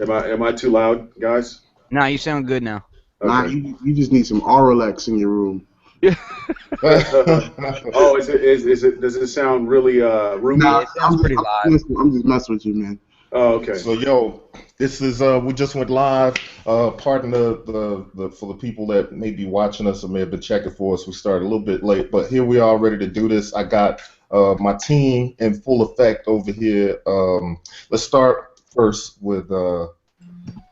Am I too loud, guys? Nah, you sound good now. Nah, Okay. you just need some Auralex in your room. Oh, is it? Does it sound really Yeah, roomy? Nah, it sounds pretty live. I'm just messing with you, man. Oh, okay. So yo, this is we just went live. Pardon the for the people that may be watching us or may have been checking for us. We started a little bit late, but here we are ready to do this. I got my team in full effect over here. Let's start first with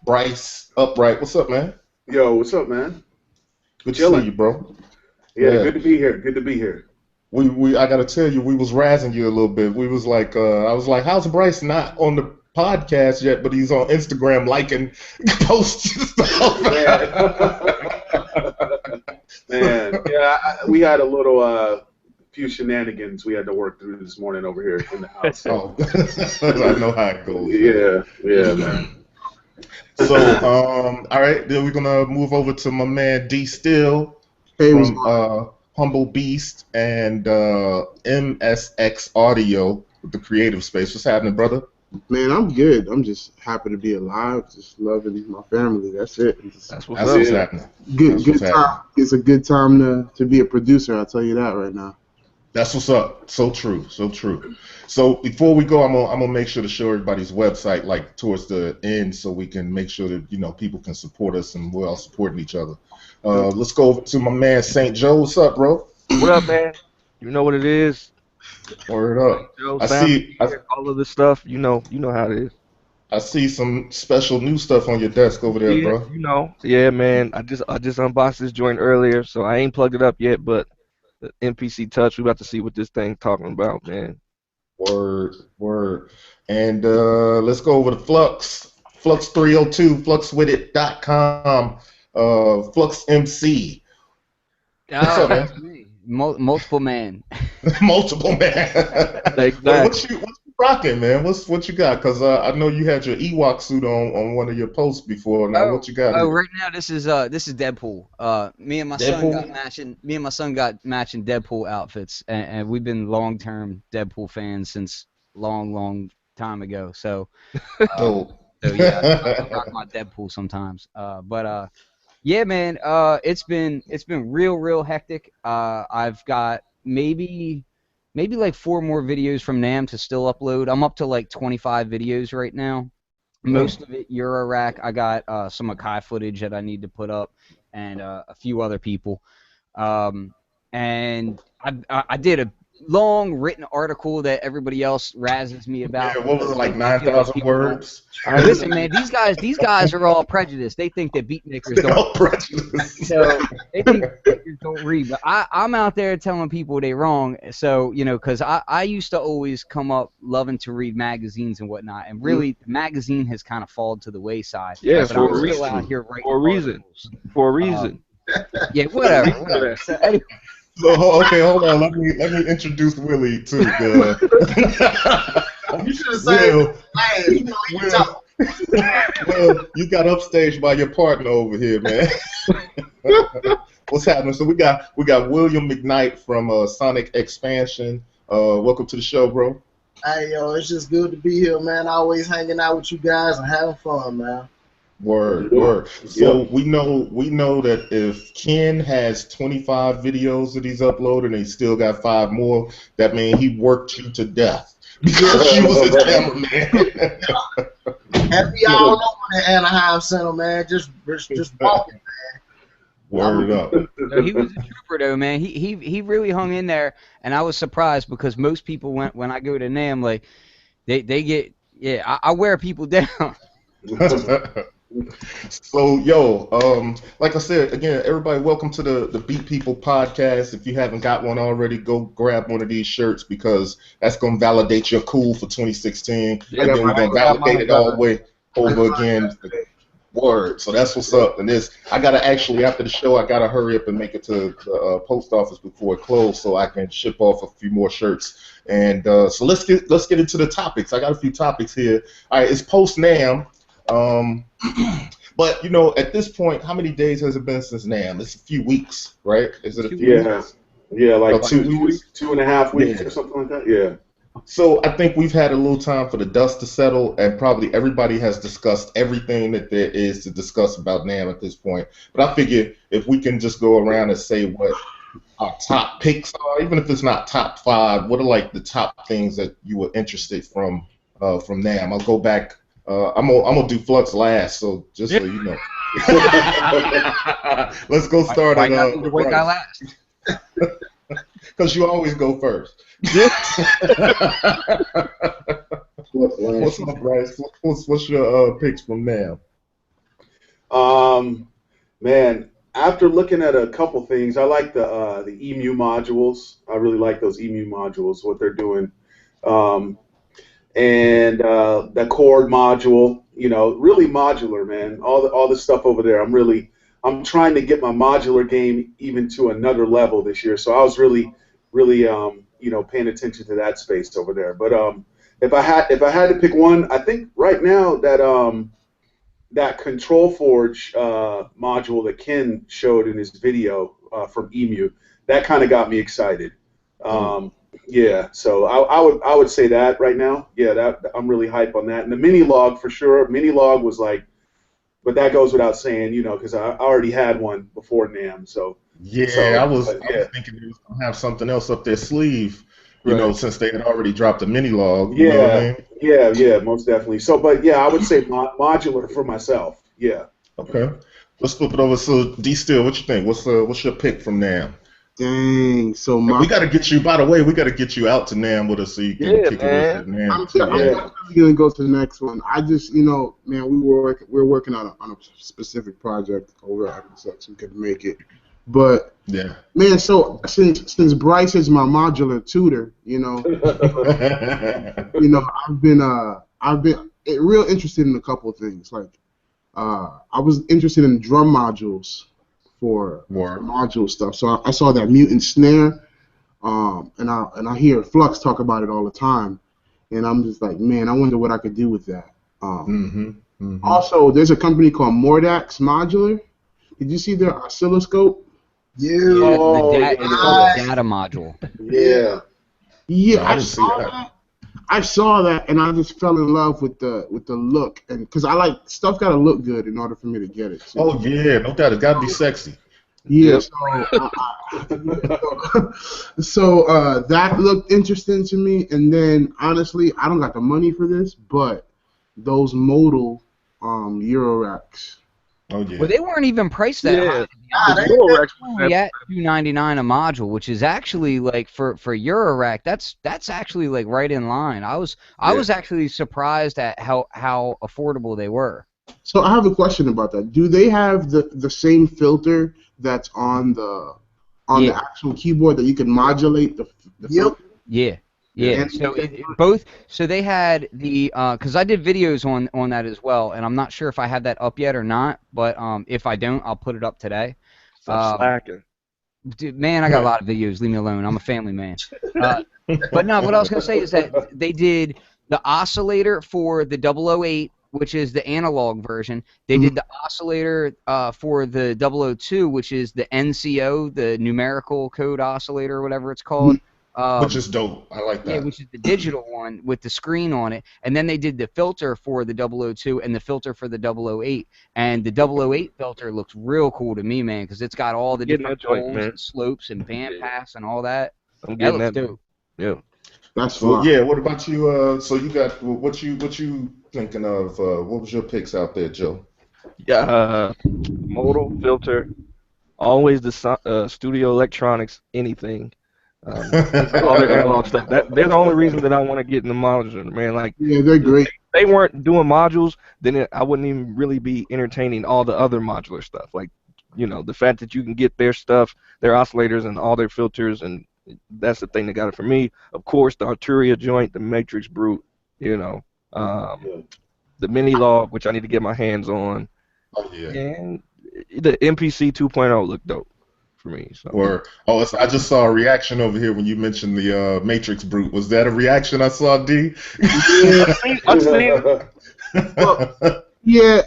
Bryce Upright. What's up, man? Yo, what's up, man? Good to Chilling. see you, bro. Yeah, Yeah. good to be here. Good to be here. We I gotta tell you, we was razzing you a little bit. We was like, I was like, how's Bryce not on the podcast yet, but he's on Instagram liking posts and stuff. Man, yeah, we had a little few shenanigans we had to work through this morning over here in the house. So. Oh, I know how it goes. Yeah, man. So, all right, then we're gonna move over to my man D Steele Hey, what's from going Humble Beast and MSX Audio with the Creative Space. What's happening, brother? Man, I'm good. I'm just happy to be alive. Just loving my family. That's it. That's what's happening. Good, That's good what's time. happening. It's a good time to be a producer. I'll tell you that right now. That's what's up. So true. So true. So before we go, I'm gonna make sure to show everybody's website like towards the end, so we can make sure that people can support us and we're all supporting each other. Let's go over to my man St. Joe. What's up, bro? What up, man? You know what it is. Word up. Joe, I Sam, see. all of this stuff. You know how it is. I see some special new stuff on your desk over there, Yeah, bro. you know. Yeah, man. I just unboxed this joint earlier, so I ain't plugged it up yet. But the MPC Touch, we about to see what this thing talking about, man. Word. And let's go over to Flux 302, fluxwithit.com, Flux MC. What's up, man? That's me. Multiple man. Multiple man. Exactly. What you rocking, man? What you got? Cause I know you had your Ewok suit on one of your posts before. Now what you got? Oh, right now this is Deadpool. Me and my son got matching Deadpool outfits, and we've been long-term Deadpool fans since long time ago. So, Dope. so yeah, I rock my Deadpool sometimes. Yeah, man. It's been real hectic. I've got maybe like 4 more videos from NAMM to still upload. I'm up to like 25 videos right now. Most of it Eurorack. I got some Akai footage that I need to put up, and a few other people. And I did a long written article that everybody else razzes me about. Yeah, what was it, like 9,000 words? Listen, man, these guys are all prejudiced. They think that beatmakers They're all don't. prejudiced. So they think beatmakers don't read, but I'm out there telling people they wrong. So because I used to always come up loving to read magazines and whatnot, and really the magazine has kind of fallen to the wayside. Yeah, but I'm still out here writing For a reason. For a reason. Yeah, whatever. So anyway, So okay, hold on. Let me introduce Willie to the. You should have said, Will, "Hey, you know, you Will, talk." Will, you got upstaged by your partner over here, man. What's happening? So we got William McKnight from Sonic Expansion. Welcome to the show, bro. Hey, yo, it's just good to be here, man. Always hanging out with you guys and having fun, man. Word. So we know that if Ken has 25 videos that he's uploaded and he still got 5 more, that means he worked you to death because you was a cameraman. And we all over the Anaheim Center, man. Just walking, man. Word up. no, he was a trooper though, man. He really hung in there, and I was surprised because most people when I go to NAMM, like they get I wear people down. So, like I said, again, everybody, welcome to the Beat People Podcast. If you haven't got one already, go grab one of these shirts because that's going to validate your cool for 2016. Yeah, and then we're going to validate it all the way over again. Word. So that's what's up. And I got to actually, after the show, I got to hurry up and make it to the post office before it closes so I can ship off a few more shirts. And so let's get into the topics. I got a few topics here. All right, it's post-NAMM. But at this point, how many days has it been since NAMM? It's a few weeks, right? Is it a few weeks? Yeah, like 2 2.5 weeks or something like that. Yeah. So I think we've had a little time for the dust to settle, and probably everybody has discussed everything that there is to discuss about NAMM at this point. But I figure if we can just go around and say what our top picks are, even if it's not top 5, what are like the top things that you were interested from NAMM? I'll go back. I'm gonna do Flux last, so just so you know. Let's go start Why at not the white guy last? because you always go first. What's up, Bryce? What's your picks from NAMM? Man, after looking at a couple things, I like the EMU modules. I really like those EMU modules, what they're doing. And the chord module, you know, really modular, man. All the stuff over there. I'm trying to get my modular game even to another level this year. So I was really you know, paying attention to that space over there. But if I had to pick one, I think right now that Control Forge module that Ken showed in his video from EMU, that kind of got me excited. Yeah, so I would say that right now. Yeah, that I'm really hype on that. And the mini log for sure. Mini log was like, but that goes without saying, you know, because I already had one before NAMM. So yeah, I was thinking they was gonna have something else up their sleeve, you know, since they had already dropped a mini log. You know what I mean? Yeah, most definitely. So, but yeah, I would say modular for myself. Yeah. Okay, let's flip it over. So D Steele, what you think? What's your pick from NAMM? Dang, so we got to get you. By the way, we got to get you out to NAMM with us so you can kick it with NAMM. I'm definitely gonna go to the next one. I just, you know, man, we're working on a specific project over at Sex. We couldn't make it, but yeah, man. So since Bryce is my modular tutor, you know, I've been real interested in a couple of things. Like, I was interested in drum modules for module stuff. So I saw that mutant snare, and I hear Flux talk about it all the time, and I'm just like, man, I wonder what I could do with that. Also, there's a company called Mordax Modular. Did you see their oscilloscope? Yeah. It's called the data module. Yeah, I saw that, and I just fell in love with the look, and because I like stuff got to look good in order for me to get it. So, yeah, no doubt, it's got to be sexy. Yeah, so that looked interesting to me, and then honestly, I don't got the money for this, but those modal Euroracks. Oh yeah. Well, they weren't even priced that high. They were at $299 a module, which is actually like for Eurorack, that's actually like right in line. I was actually surprised at how affordable they were. So I have a question about that. Do they have the same filter that's on the actual keyboard that you can modulate the filter? Yeah. Yeah, so they had the because I did videos on that as well, and I'm not sure if I have that up yet or not, but if I don't, I'll put it up today. Stop slacking. Dude, man, I got a lot of videos. Leave me alone. I'm a family man. But no, what I was gonna say is that they did the oscillator for the 008, which is the analog version. They did the oscillator for the 002, which is the NCO, the numerical code oscillator, or whatever it's called. Which is dope. I like that. Yeah, which is the digital one with the screen on it. And then they did the filter for the 002 and the filter for the 008. And the 008 filter looks real cool to me, man, because it's got all the different tones and slopes and bandpass and all that. That looks dope. Yeah. That's fun. Yeah, what about you? So you got what you thinking of? What was your picks out there, Joe? Yeah, modal filter, always the studio electronics, anything. All their analog stuff. They're the only reason that I want to get in the modular, man. Like, yeah, they're great. If they weren't doing modules, then I wouldn't even really be entertaining all the other modular stuff. Like, you know, the fact that you can get their stuff, their oscillators, and all their filters, and that's the thing that got it for me. Of course, the Arturia joint, the Matrix Brute, you know, the Mini Log, which I need to get my hands on, and the MPC 2.0 looked dope for me. So. I just saw a reaction over here when you mentioned the Matrix Brute. Was that a reaction I saw, D? Yeah, I've seen well, yeah,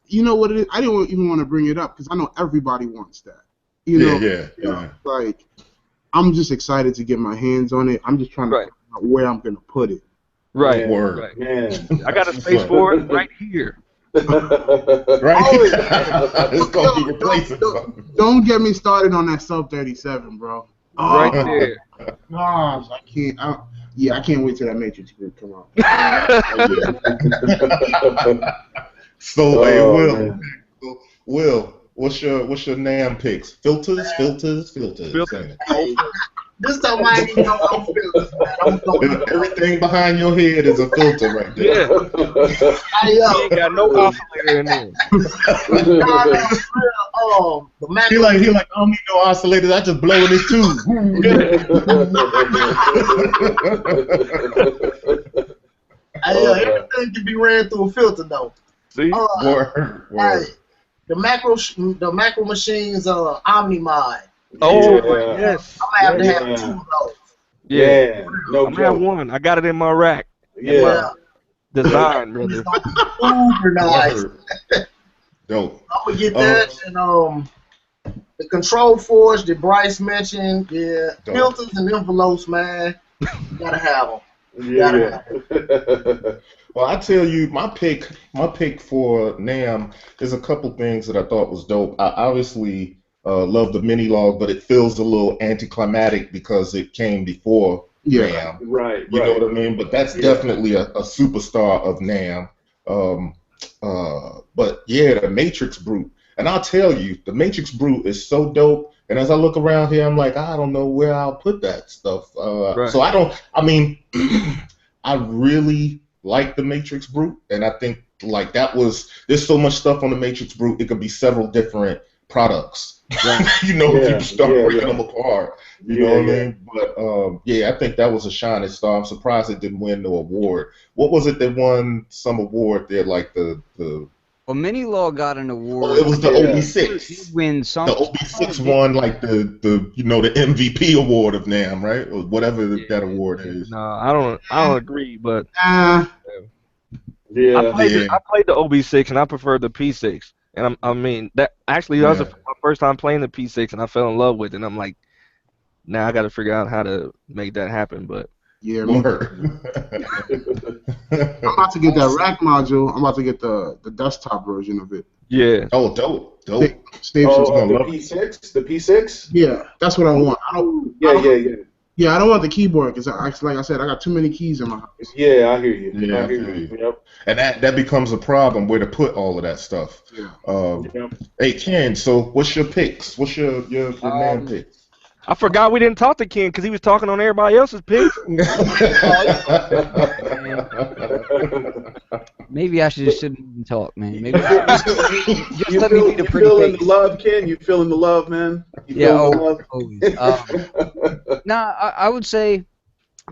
you know what it is? I didn't even want to bring it up because I know everybody wants that. You know, yeah. Like, I'm just excited to get my hands on it. I'm just trying to find where I'm gonna put it. Right. Yeah, Word. Right. man. I got a space for it right here. Right? It's going to be replacing something. Don't get me started on that sub 37, bro. Right Oh, there. gosh, I can't. I can't wait till that Matrix group come out. So, hey, man. Will, what's your NAMM picks? Filters. Filters. This time I ain't even know no filters, man. I'm going Everything behind your head is a filter right there. Yeah. Hey, You ain't got no oscillator in there. the Mac. He like, I don't need no oscillators. I just blow in this tube. Everything can be ran through a filter though. See? Word. Hey, the macro machines OmniMod. Oh, Yeah. yes. I'm gonna have to have 2 of those. Yeah. No I'm gonna have joke. one. I got it in my rack. Yeah. Design, brother. It's gonna be uber nice. Word. Dope. I'm gonna get that and the control forge that Bryce mentioned. Yeah, Dope. filters and envelopes, man. You gotta have them. Yeah. Well, I tell you, my pick for NAMM is a couple things that I thought was dope. I obviously love the mini log, but it feels a little anticlimactic because it came before NAMM. Right. You know what I mean? But that's definitely a superstar of NAMM. But yeah, the Matrix Brute. And I'll tell you, the Matrix Brute is so dope. And as I look around here, I'm like, I don't know where I'll put that stuff. Right. So I really like the Matrix Brute. And I think like there's so much stuff on the Matrix Brute, it could be several different products. Right. If you start breaking them apart. You know what I mean? But I think that was a shining star. I'm surprised it didn't win no award. What was it that won some award there? Like the Well, Mini Law got an award. Oh, it was the He OB6. wins some. The OB6 won like the MVP award of NAMM, right? Or whatever that award is. No, I don't agree, but Ah, Yeah. I played the OB6 and I preferred the P6. And I mean that actually that was my first time playing the P6 and I fell in love with it. And I'm like, now I got to figure out how to make that happen. But yeah, Word. I'm about to get that rack module. I'm about to get the desktop version of it. yeah, Oh, dope. Staples. Oh, the love it. P6? The P6? Yeah, that's what I want. Yeah. I don't want the keyboard because, like I said, I got too many keys in my house. Yeah, I hear you. Yeah, I hear you. Yep. And that becomes a problem where to put all of that stuff. Yep. Hey Ken, so what's your picks? What's your NAMM picks? I forgot we didn't talk to Ken because he was talking on everybody else's picks. Maybe I just shouldn't even talk, man. Maybe just let me be the You pretty feeling face. the love, Ken? You feeling the love, man? You Yeah, feeling the always. I would say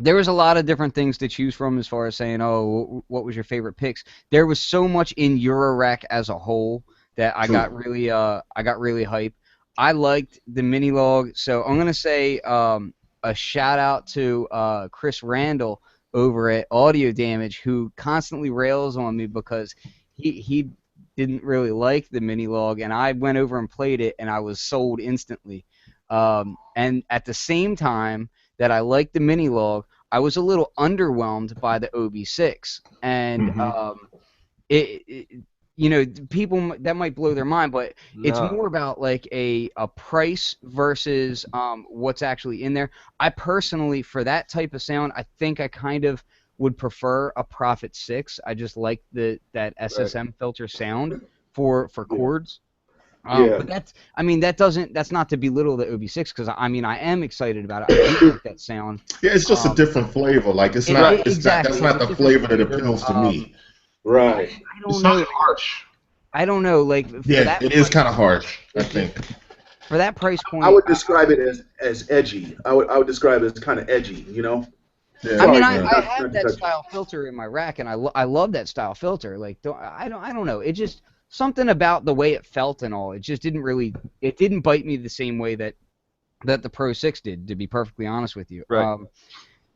there was a lot of different things to choose from as far as saying, oh, what was your favorite picks? There was so much in Eurorack as a whole that I got really hyped. I liked the mini log, so I'm gonna say a shout out to Chris Randall over at Audio Damage, who constantly rails on me because he didn't really like the mini log, and I went over and played it, and I was sold instantly. And at the same time that I liked the mini log, I was a little underwhelmed by the OB6, and people that might blow their mind, but it's more about like a price versus what's actually in there. I personally, for that type of sound, I think I kind of would prefer a Prophet 6. I just like that SSM filter sound for chords. But that's not to belittle the OB6 because I am excited about it. I do like that sound. Yeah, it's just a different flavor. Like that's not the flavor that appeals to me. Right. It's not harsh. I don't know. Like it is kind of harsh. I think. For that price point, I would describe it as edgy. I would describe it as kind of edgy, you know? Yeah. I mean, I have that style filter in my rack, and I love that style filter. Like, I don't know. It just something about the way it felt and all. It just didn't bite me the same way that the Pro 6 did. To be perfectly honest with you. Right.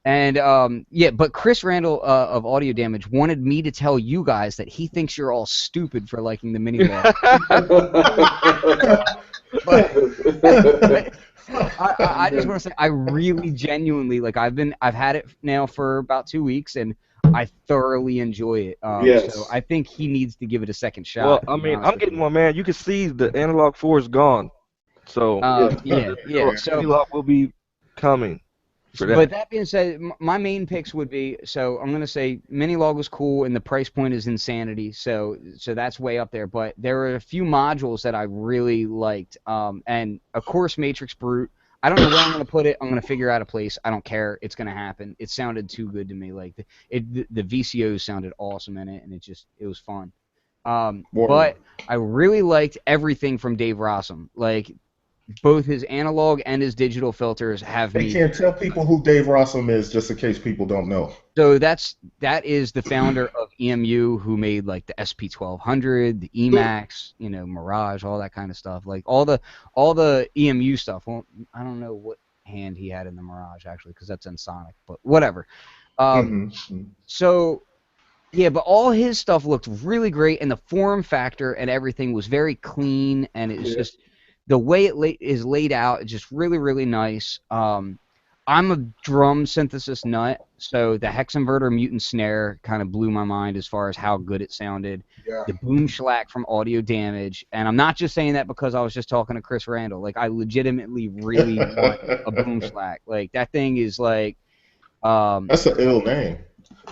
And yeah, but Chris Randall of Audio Damage wanted me to tell you guys that he thinks you're all stupid for liking the mini log. I just want to say I really genuinely like I've had it now for about 2 weeks and I thoroughly enjoy it. Yes. So I think he needs to give it a second shot. Well, I mean, I'm getting one, man. You can see the analog 4 is gone. So yeah. So analog will be coming. But that being said, my main picks would be, so I'm going to say Minilog was cool and the price point is insanity, so that's way up there. But there are a few modules that I really liked, and of course Matrix Brute. I don't know where I'm going to put it. I'm going to figure out a place. I don't care. It's going to happen. It sounded too good to me. Like the VCOs sounded awesome in it, and it was fun. But I really liked everything from Dave Rossum. Like, both his analog and his digital filters have me. You can't tell people who Dave Rossum is, just in case people don't know. So that is the founder of EMU, who made like the SP1200, the Emax, Mirage, all that kind of stuff. Like all the EMU stuff. Well, I don't know what hand he had in the Mirage actually, because that's in Sonic, but whatever. So yeah, but all his stuff looked really great, and the form factor and everything was very clean, and it's just. The way it is laid out is just really, really nice. I'm a drum synthesis nut, so the hex inverter mutant snare kind of blew my mind as far as how good it sounded. Yeah. The boom schlack from Audio Damage, and I'm not just saying that because I was just talking to Chris Randall. Like, I legitimately really want a boom schlack. Like, that thing is like... That's an ill name.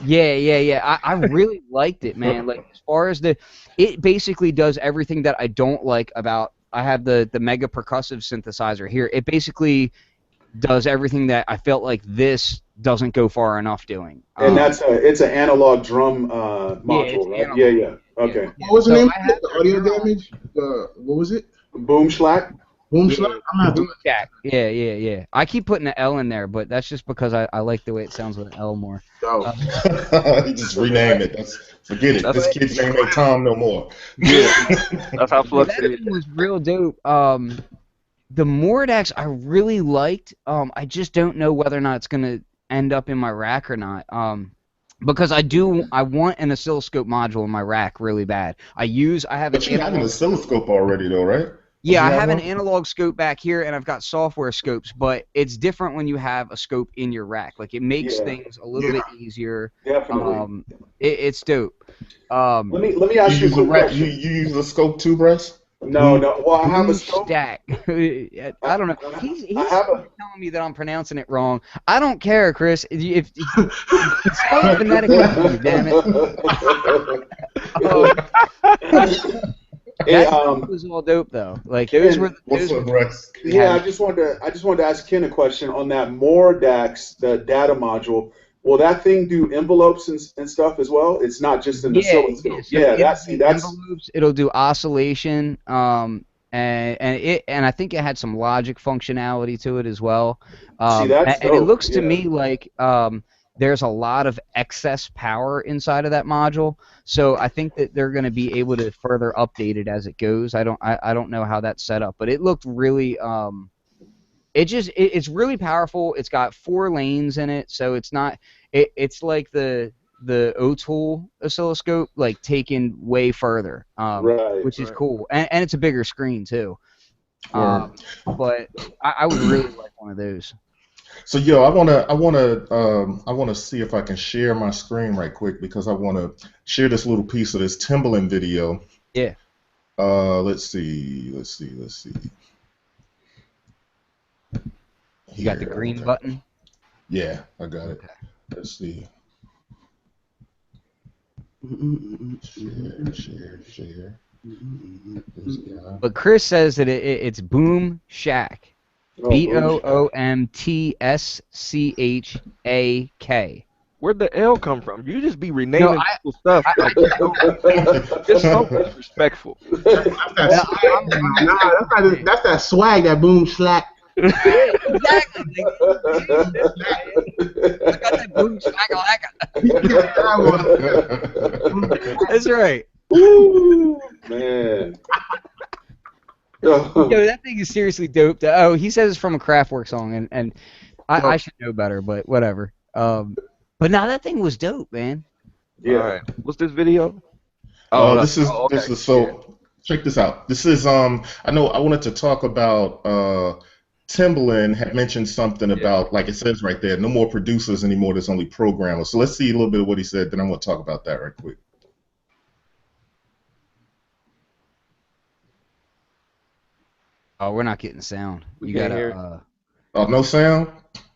Yeah. I really liked it, man. Like, as far as it basically does everything that I don't like about... I have the mega percussive synthesizer here. It basically does everything that I felt like this doesn't go far enough doing. And it's an analog drum module, right? Yeah. Okay. What was the name of it? The Audio Damage? What was it? Boom Schlack? Boom Schlack? Yeah. I keep putting an L in there, but that's just because I like the way it sounds with an L more. Just rename it. Forget it. This kid's name ain't Tom no more. Yeah. That's how Flux That was real dope. The Mordax I really liked. I just don't know whether or not it's gonna end up in my rack or not. Because I want an oscilloscope module in my rack really bad. But you have an oscilloscope already though, right? Yeah, I have an analog scope back here, and I've got software scopes, but it's different when you have a scope in your rack. Like, it makes things a little bit easier. Definitely. It's dope. Let me ask you a quick question. You use a scope too, Bryce? No. Well, I have a scope. Stack. I don't know. He's telling me that I'm pronouncing it wrong. I don't care, Chris. If spell it phonetically, damn it. That was all dope though. Like those were. What's up, Bryce? Yeah, I just wanted to ask Ken a question on that Mordax, the data module. Will that thing do envelopes and stuff as well? It's not just an oscilloscope. That's envelopes. It'll do oscillation. And I think it had some logic functionality to it as well. See, that's and it looks to me like there's a lot of excess power inside of that module, so I think that they're going to be able to further update it as it goes. I don't know how that's set up, but it looked really it's really powerful. It's got 4 lanes in it, so it's not it's like the O-Tool oscilloscope, like taken way further, which is cool, and it's a bigger screen too. But I would really like one of those. So I wanna see if I can share my screen right quick, because I wanna share this little piece of this Timbaland video. Yeah. Let's see. You got the green button? Yeah, I got it. Let's see. Share. But Chris says that it's Boom Shack. BOOMTSCHAK. Where'd the L come from? You just be renaming people's stuff. Just so disrespectful. That's that swag, that Boom Schlack. Exactly. I got that Boom Schlack. That's right. Woo, man. Yo, that thing is seriously dope. Oh, he says it's from a Kraftwerk song, and I should know better, but whatever. But now that thing was dope, man. Yeah. All right. What's this video? This is okay. this is so. Check this out. This is I know I wanted to talk about Timbaland had mentioned something about, like it says right there, no more producers anymore. There's only programmers. So let's see a little bit of what he said. Then I'm going to talk about that right quick. Oh, we're not getting sound. We You can't gotta. hear Oh, no sound.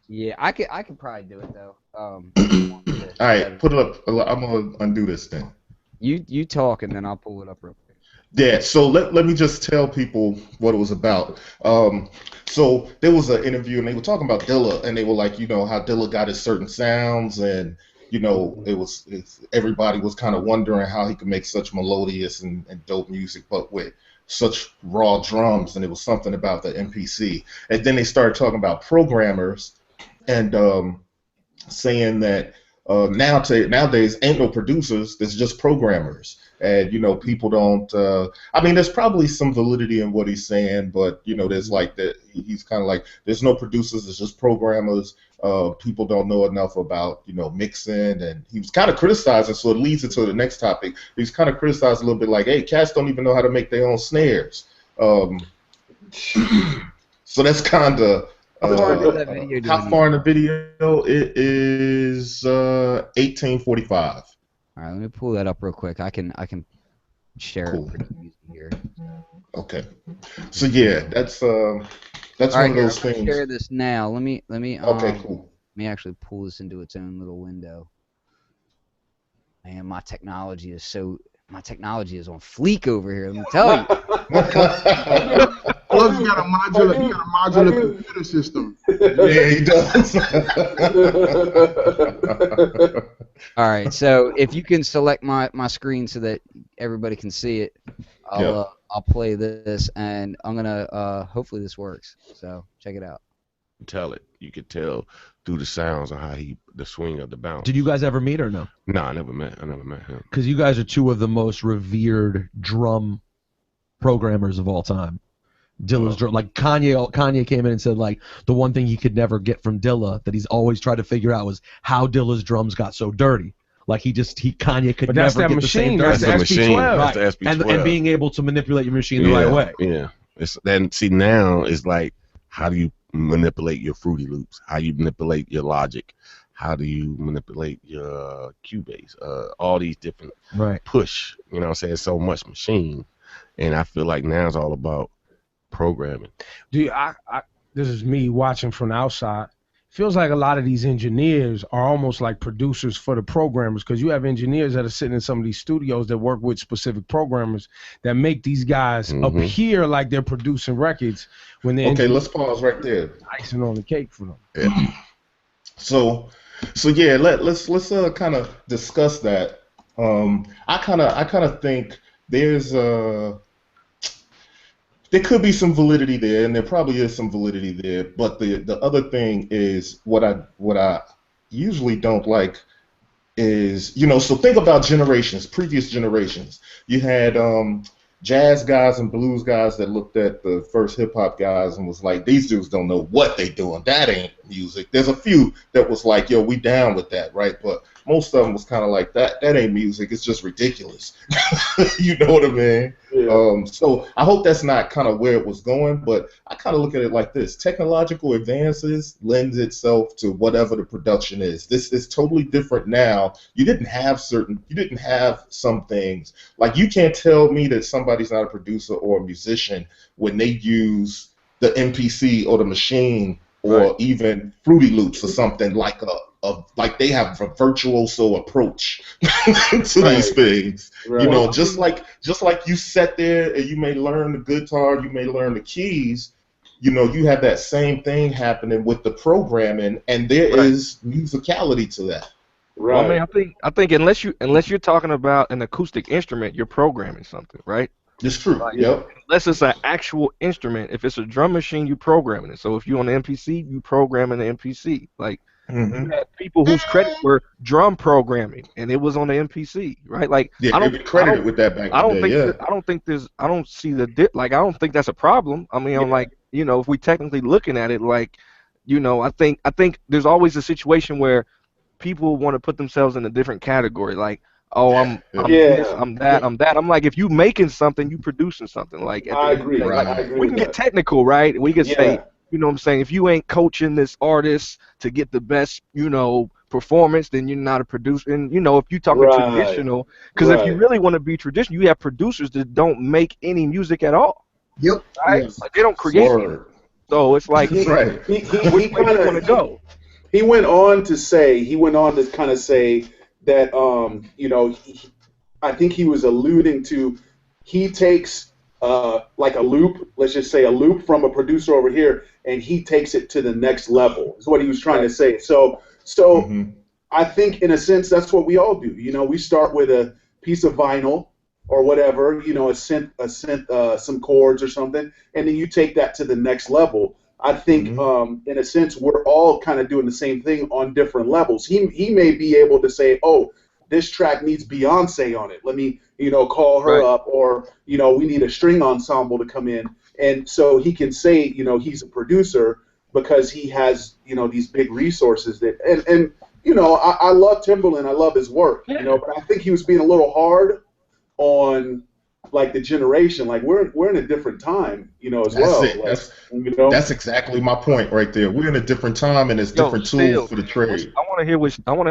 Yeah, I could probably do it though. All right, put it up. I'm gonna undo this then. You talk and then I'll pull it up real quick. Yeah, so let me just tell people what it was about. So there was an interview and they were talking about Dilla, and they were like, how Dilla got his certain sounds, and everybody was kind of wondering how he could make such melodious and dope music, but with such raw drums, and it was something about the MPC. And then they started talking about programmers and saying that nowadays ain't no producers, there's just programmers. And people don't I mean, there's probably some validity in what he's saying, but there's like that he's kind of like, there's no producers, there's just programmers. People don't know enough about mixing, and he was kind of criticizing, so it leads into the next topic. He's kind of criticized a little bit like, hey, cats don't even know how to make their own snares. So that's kind of how far in the video? It is 1845. All right, let me pull that up real quick. I can share Cool. it pretty easy here. Okay. So yeah, that's one of those I'm gonna things. share this now. Let me Okay, cool. Let me actually pull this into its own little window. Man, my technology is on fleek over here. Let me tell you. Plus, you got a modular computer system. Yeah, he does. All right, so if you can select my screen so that everybody can see it, I'll play this, and I'm gonna hopefully this works. So check it out. You could tell through the sounds of how the swing of the bounce. Did you guys ever meet or no? No, I never met him. Because you guys are two of the most revered drum programmers of all time. Dilla's drum, like Kanye came in and said, like, the one thing he could never get from Dilla that he's always tried to figure out was how Dilla's drums got so dirty. Like Kanye could never get the same dirty. That's the machine. That's the SP12. And being able to manipulate your machine the right way. Yeah. Now it's like, how do you manipulate your Fruity Loops? How you manipulate your Logic? How do you manipulate your Cubase? All these different push. You know what I'm saying? So much machine. And I feel like now it's all about programming. This is me watching from the outside. Feels like a lot of these engineers are almost like producers for the programmers, because you have engineers that are sitting in some of these studios that work with specific programmers that make these guys appear like they're producing records when they're let's pause right there. Icing on the cake for them. Yeah. So yeah, let's kind of discuss that. I kind of think there's there could be some validity there, and there probably is some validity there. But the other thing is what I usually don't like is, so think about previous generations. You had jazz guys and blues guys that looked at the first hip-hop guys and was like, these dudes don't know what they doing. That ain't music. There's a few that was like, yo, we down with that, right? But most of them was kind of like, that ain't music. It's just ridiculous. You know what I mean? Yeah. So I hope that's not kind of where it was going, but I kind of look at it like this. Technological advances lends itself to whatever the production is. This is totally different now. You didn't have some things. Like, you can't tell me that somebody's not a producer or a musician when they use the MPC or the machine or even Fruity Loops or something like like they have a virtuoso approach to these things. Right. Just like you sat there and you may learn the guitar, you may learn the keys, you have that same thing happening with the programming, and there is musicality to that. Right. Well, I mean, I think unless you're talking about an acoustic instrument, you're programming something, right? It's true. Like, yep. Unless it's an actual instrument. If it's a drum machine, you programming it. So if you're on the MPC, you programming the MPC. Like, you had people whose credit were drum programming, and it was on the MPC, right? Like, I don't get credited with that back in the day. I don't see I don't think that's a problem. I mean, I'm like, if we technically looking at it, like, I think there's always a situation where people want to put themselves in a different category. Like, oh, I'm Yeah. this, I'm that, I'm that. I'm like, if you making something, you producing something. Like, at the I end of the agree. day, like, I agree we with can get that. technical, right? We can say, Yeah. you know what I'm saying? If you ain't coaching this artist to get the best, you know, performance, then you're not a producer. And, you know, if you talking Right. traditional, because if you Right. really want to be traditional, you have producers that don't make any music at all, Yep. right? Yes. Like, they don't create anything. Word. So it's like, Right. He which way do you want to go? he went on to kind of say that you know, I think he was alluding to, he takes like a loop, let's just say a loop from a producer over here, and he takes it to the next level. Is what he was trying to say. So Mhm. I think in a sense that's what we all do. You know, we start with a piece of vinyl or whatever, you know, a synth, some chords or something, and then you take that to the next level. I think, in a sense, we're all kind of doing the same thing on different levels. He may be able to say, oh, this track needs Beyonce on it. Let me, you know, call her up, or, you know, we need a string ensemble to come in. And so he can say, you know, he's a producer because he has, you know, these big resources that, and you know, I love Timbaland. I love his work, you know, but I think he was being a little hard on like the generation. Like we're in a different time, you know, as well. That's it. Like, you know? That's exactly my point right there. We're in a different time, and there's different Steele, tools for the trade. I want to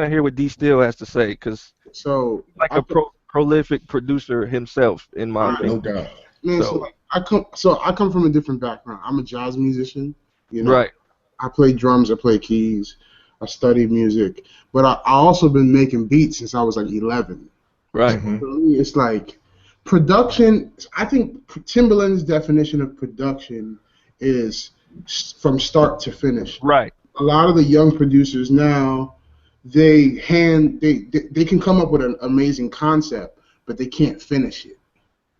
hear what D Steele has to say, because So like a prolific producer himself, in my opinion. No doubt. Man, so like, I come from a different background. I'm a jazz musician, you know. Right. I play drums, I play keys, I study music, but I also been making beats since I was like 11. Right. For me, it's like production. I think Timbaland's definition of production is from start to finish. Right. A lot of the young producers now, they can come up with an amazing concept, but they can't finish it.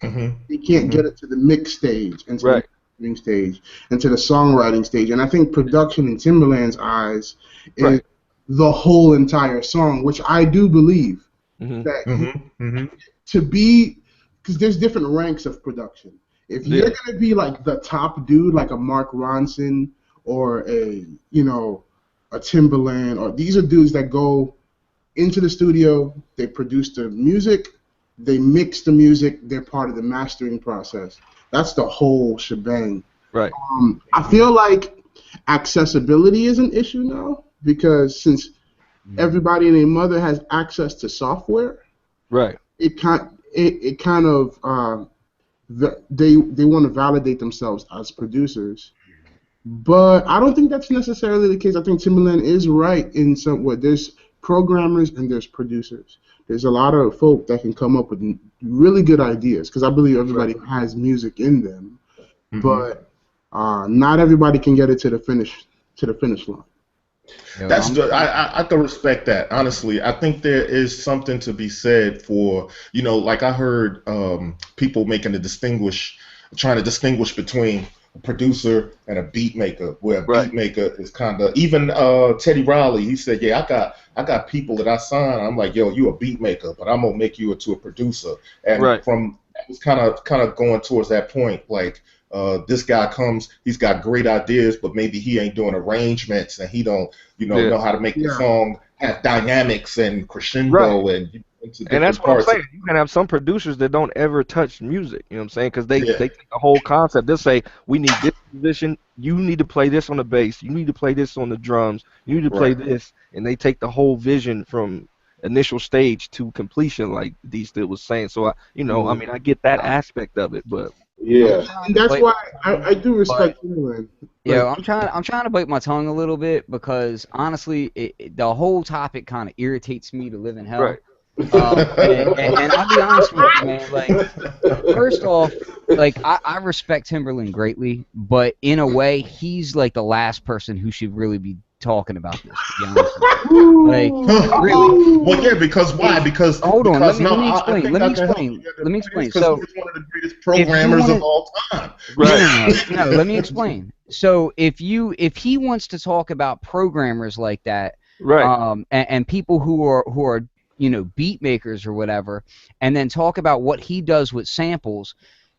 They can't get it to the mix stage and to the mixing stage and to the songwriting stage. And I think production in Timbaland's eyes is the whole entire song, which I do believe that to be, because there's different ranks of production. If you're going to be like the top dude, like a Mark Ronson or a, you know, a Timbaland, or these are dudes that go into the studio, they produce the music, they mix the music, they're part of the mastering process. That's the whole shebang. Right. I feel like accessibility is an issue now, because since everybody and their mother has access to software, it kind of they want to validate themselves as producers. But I don't think that's necessarily the case. I think Timbaland is right in some way. There's programmers and there's producers. There's a lot of folk that can come up with really good ideas, because I believe everybody has music in them, but not everybody can get it to the finish line. I can respect that, honestly. I think there is something to be said for, you know, like I heard people trying to distinguish between a producer and a beat maker, where a beat maker is kind of, even Teddy Riley, he said, yeah, I got people that I sign, I'm like, yo, you a beat maker, but I'm gonna make you into a producer. And from, it was kind of going towards that point, like, this guy comes, he's got great ideas, but maybe he ain't doing arrangements, and he don't, you know how to make the song have dynamics and crescendo and that's what I'm saying. You can have some producers that don't ever touch music. You know what I'm saying? Because they take the whole concept. They'll say, we need this musician. You need to play this on the bass. You need to play this on the drums. You need to play this, and they take the whole vision from initial stage to completion, like D Steele was saying. So I mean, I get that aspect of it, but. Yeah, and that's why I do respect Timbaland. Yeah, I'm trying to bite my tongue a little bit, because honestly, the whole topic kind of irritates me to live in hell. And I'll be honest with you, man. Like, first off, like I respect Timbaland greatly, but in a way, he's like the last person who should really be talking about this, to be honest with you. Like, really. Well, yeah, because why? Because hold on, let me explain. So, he's one of the greatest programmers of all time. No, let me explain. So, if he wants to talk about programmers like that, and people who are you know, beat makers or whatever, and then talk about what he does with samples,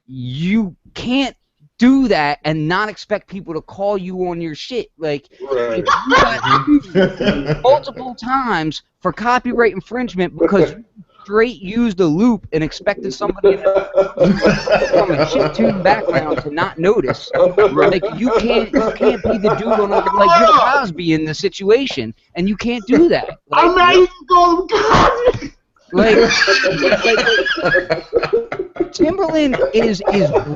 you can't do that and not expect people to call you on your shit. Like, Right. if you got sued multiple times for copyright infringement because you straight used a loop and expected somebody from a chiptune background to not notice. Like, you can't be the dude on the, like, you're Cosby in the situation, and you can't do that. Like, I'm not even calling him Cosby. like Timberland is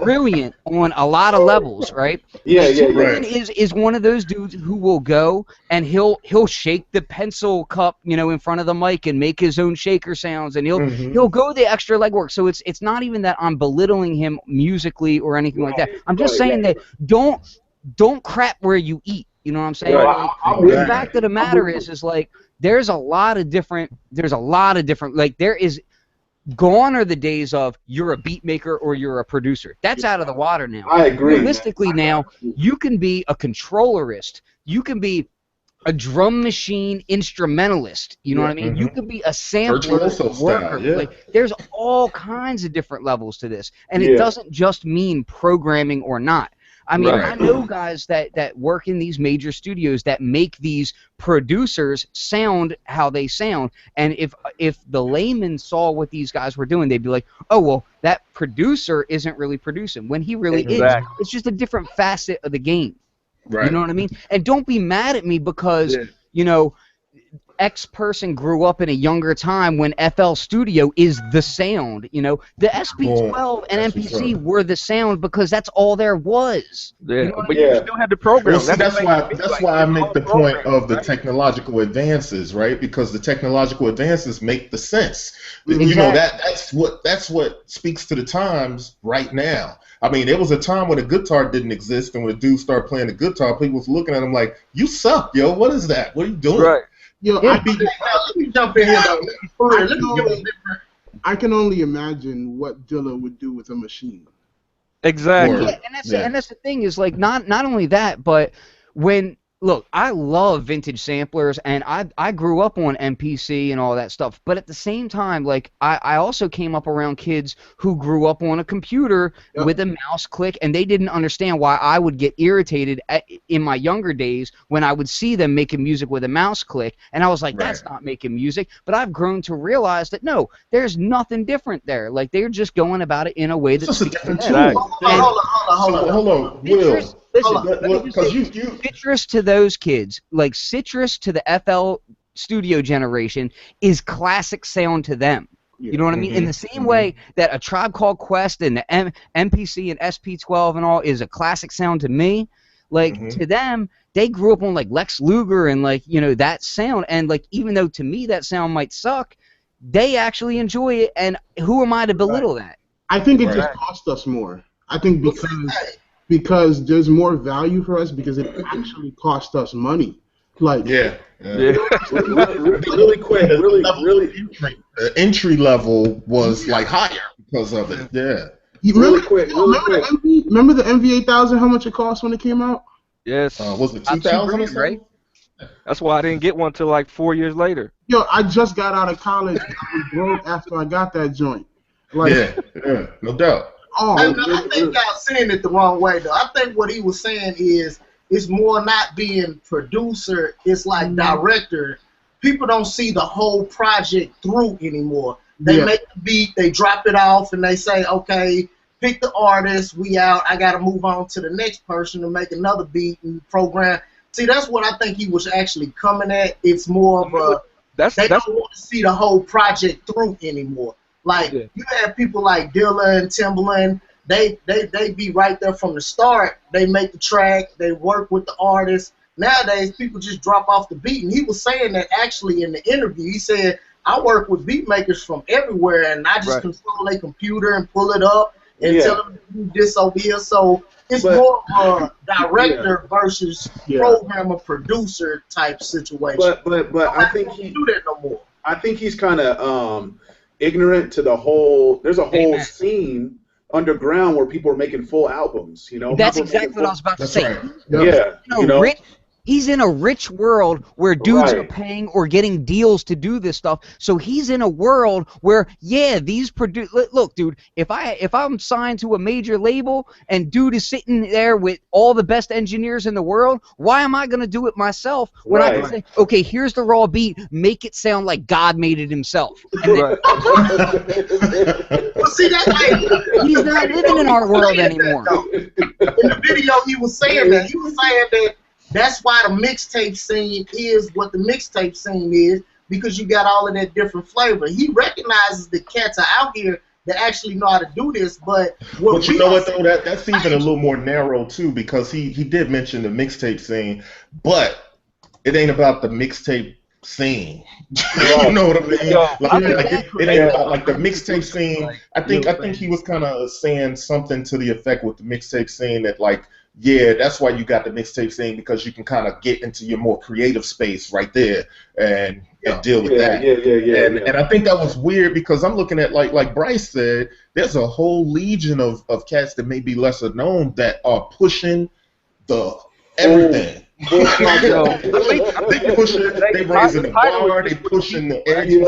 brilliant on a lot of levels, right? Yeah, Timberland is one of those dudes who will go and he'll shake the pencil cup, you know, in front of the mic and make his own shaker sounds, and he'll go the extra legwork. So it's not even that I'm belittling him musically or anything like that. I'm just saying that don't crap where you eat. You know what I'm saying? Right. The fact of the matter is like there's a lot of different like there is. Gone are the days of you're a beat maker or you're a producer. That's out of the water now. I agree. Realistically now, you can be a controllerist. You can be a drum machine instrumentalist. You know what I mean? You can be a sampler worker. Like, there's all kinds of different levels to this. And it doesn't just mean programming or not. I mean, I know guys that work in these major studios that make these producers sound how they sound, and if the layman saw what these guys were doing, they'd be like, oh, well, that producer isn't really producing, when he really is. It's just a different facet of the game. Right. You know what I mean? And don't be mad at me because, you know, X person grew up in a younger time when FL Studio is the sound. You know, the SP12 and MPC were the sound because that's all there was. Yeah, you know but you still had the program. Well, that's why I make the point of the technological advances, right? Because the technological advances make the sense. Exactly. You know, that's what speaks to the times right now. I mean, there was a time when a guitar didn't exist, and when a dude started playing the guitar, people was looking at him like, "You suck, yo. What is that? What are you doing?" Right. Yo, let me jump in here though. I can only imagine what Dilla would do with a machine. Exactly. Yeah, and that's the thing is like not only that, but when look, I love vintage samplers, and I grew up on MPC and all that stuff. But at the same time, like I also came up around kids who grew up on a computer with a mouse click, and they didn't understand why I would get irritated in my younger days when I would see them making music with a mouse click, and I was like, that's not making music. But I've grown to realize that no, there's nothing different there. Like they're just going about it in a way that's different tool. Hold on, Will. Listen, citrus to those kids, like citrus to the FL Studio generation, is classic sound to them. You know what I mean? In the same way that a Tribe Called Quest and the MPC and SP12 and all is a classic sound to me, like to them, they grew up on like Lex Luger and like, you know, that sound. And like, even though to me that sound might suck, they actually enjoy it. And who am I to belittle that? I think it just cost us more. I think because there's more value for us because it actually cost us money. Like really quick, really entry level was like higher because of it. Remember the MV8000? How much it cost when it came out? Yes. Was it 2000, right? That's why I didn't get one till like 4 years later. Yo, I just got out of college. I was broke after I got that joint. Like, no doubt. I think y'all saying it the wrong way though. I think what he was saying is it's more not being producer, it's like director. People don't see the whole project through anymore. They make the beat, they drop it off, and they say, okay, pick the artist, we out, I gotta move on to the next person to make another beat and program. See, that's what I think he was actually coming at. It's more of a they don't want to see the whole project through anymore. Like you have people like Dilla and Timberland, they be right there from the start. They make the track, they work with the artist. Nowadays, people just drop off the beat. And he was saying that actually in the interview. He said, I work with beat makers from everywhere, and I just control their computer and pull it up and tell them to do this over here. So it's more of a director versus programmer producer type situation. But I think he do that no more. I think he's kind of ignorant to the whole. There's a whole scene underground where people are making full albums. You know, that's exactly what I was about to say. Yeah, you know, He's in a rich world where dudes are paying or getting deals to do this stuff. So he's in a world where, yeah, these look, dude, if I'm signed to a major label and dude is sitting there with all the best engineers in the world, why am I gonna do it myself when I can say, okay, here's the raw beat, make it sound like God made it himself. And then, well, see, that's like, he's not living in our world anymore. In the video, he was saying that. He was saying that that's why the mixtape scene is what the mixtape scene is, because you got all of that different flavor. He recognizes the cats are out here that actually know how to do this, but you know what though? That's even a little more narrow too, because he did mention the mixtape scene, but it ain't about the mixtape scene. You know what I mean? It ain't about like the mixtape scene. I think he was kind of saying something to the effect with the mixtape scene that like, yeah, that's why you got the mixtape scene, because you can kind of get into your more creative space right there and deal with that. And I think that was weird, because I'm looking at like Bryce said, there's a whole legion of cats that may be lesser known that are pushing the everything. I think pushing, they raising the bar, they pushing the edges.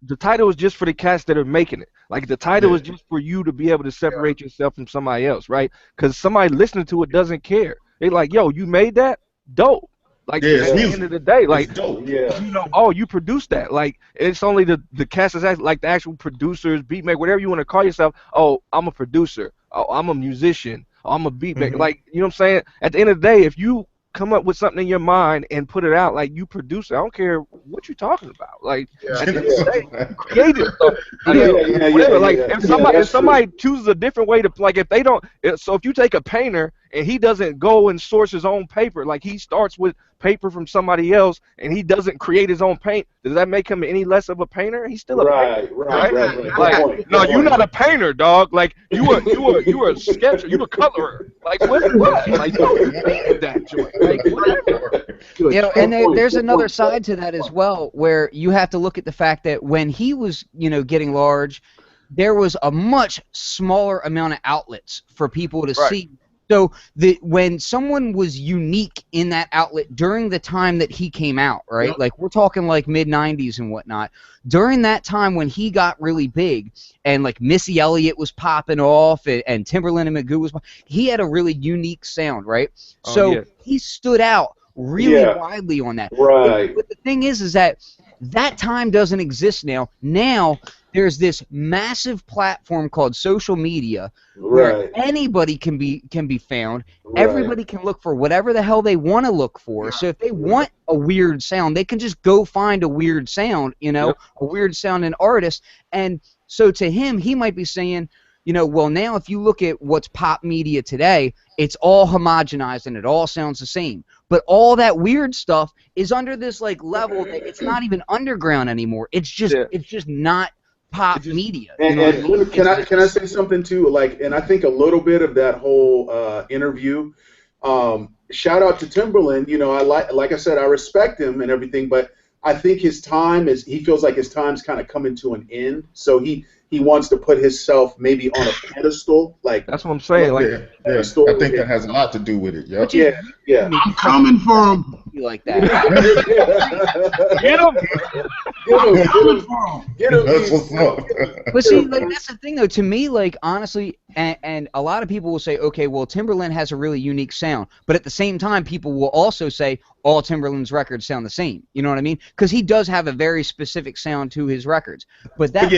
The title is just for the cats that are making it. Like the title is just for you to be able to separate yourself from somebody else, right? Because somebody listening to it doesn't care. They like, yo, you made that? Dope. Like at the end of the day, like you know, oh, you produced that. Like it's only the cast is like the actual producers, beat maker, whatever you want to call yourself. Oh, I'm a producer. Oh, I'm a musician. Oh, I'm a beat maker. Like, you know what I'm saying? At the end of the day, if you come up with something in your mind and put it out, like you produce it, I don't care what you're talking about. Like at the end of the day, you created stuff. Whatever. Like if somebody chooses a different way to, like if they don't, so if you take a painter and he doesn't go and source his own paper, like he starts with paper from somebody else and he doesn't create his own paint, does that make him any less of a painter? He's still a painter. Right. Like, no, you're not a painter, dog. Like you were a sketcher, you a colorer. Like what? Like you painted that joint. Like whatever. You know, and there's another side to that as well, where you have to look at the fact that when he was, you know, getting large, there was a much smaller amount of outlets for people to see. So when someone was unique in that outlet during the time that he came out, right? Like we're talking like mid-90s and whatnot. During that time when he got really big and like Missy Elliott was popping off and Timberland and Magoo was, he had a really unique sound, right? So he stood out really widely on that. But the thing is that time doesn't exist now. Now there's this massive platform called social media where anybody can be found. Everybody can look for whatever the hell they want to look for. So if they want a weird sound, they can just go find a weird sound, you know, a weird sounding artist. And so to him, he might be saying, you know, well, now if you look at what's pop media today, it's all homogenized and it all sounds the same. But all that weird stuff is under this like level that it's not even underground anymore. It's just not pop media. And can I say something too? Like, and I think a little bit of that whole interview. Shout out to Timberland. You know, like I said, I respect him and everything, but I think he feels like his time's kind of coming to an end. So he wants to put himself maybe on a pedestal. Like that's what I'm saying. Like I think that has a lot to do with it. Yeah. I'm coming for him. You like that? Get him! Get him! That's what's up. But see, like that's the thing though. To me, like honestly, and a lot of people will say, okay, well, Timberland has a really unique sound, but at the same time, people will also say all Timberland's records sound the same. You know what I mean? Because he does have a very specific sound to his records. But that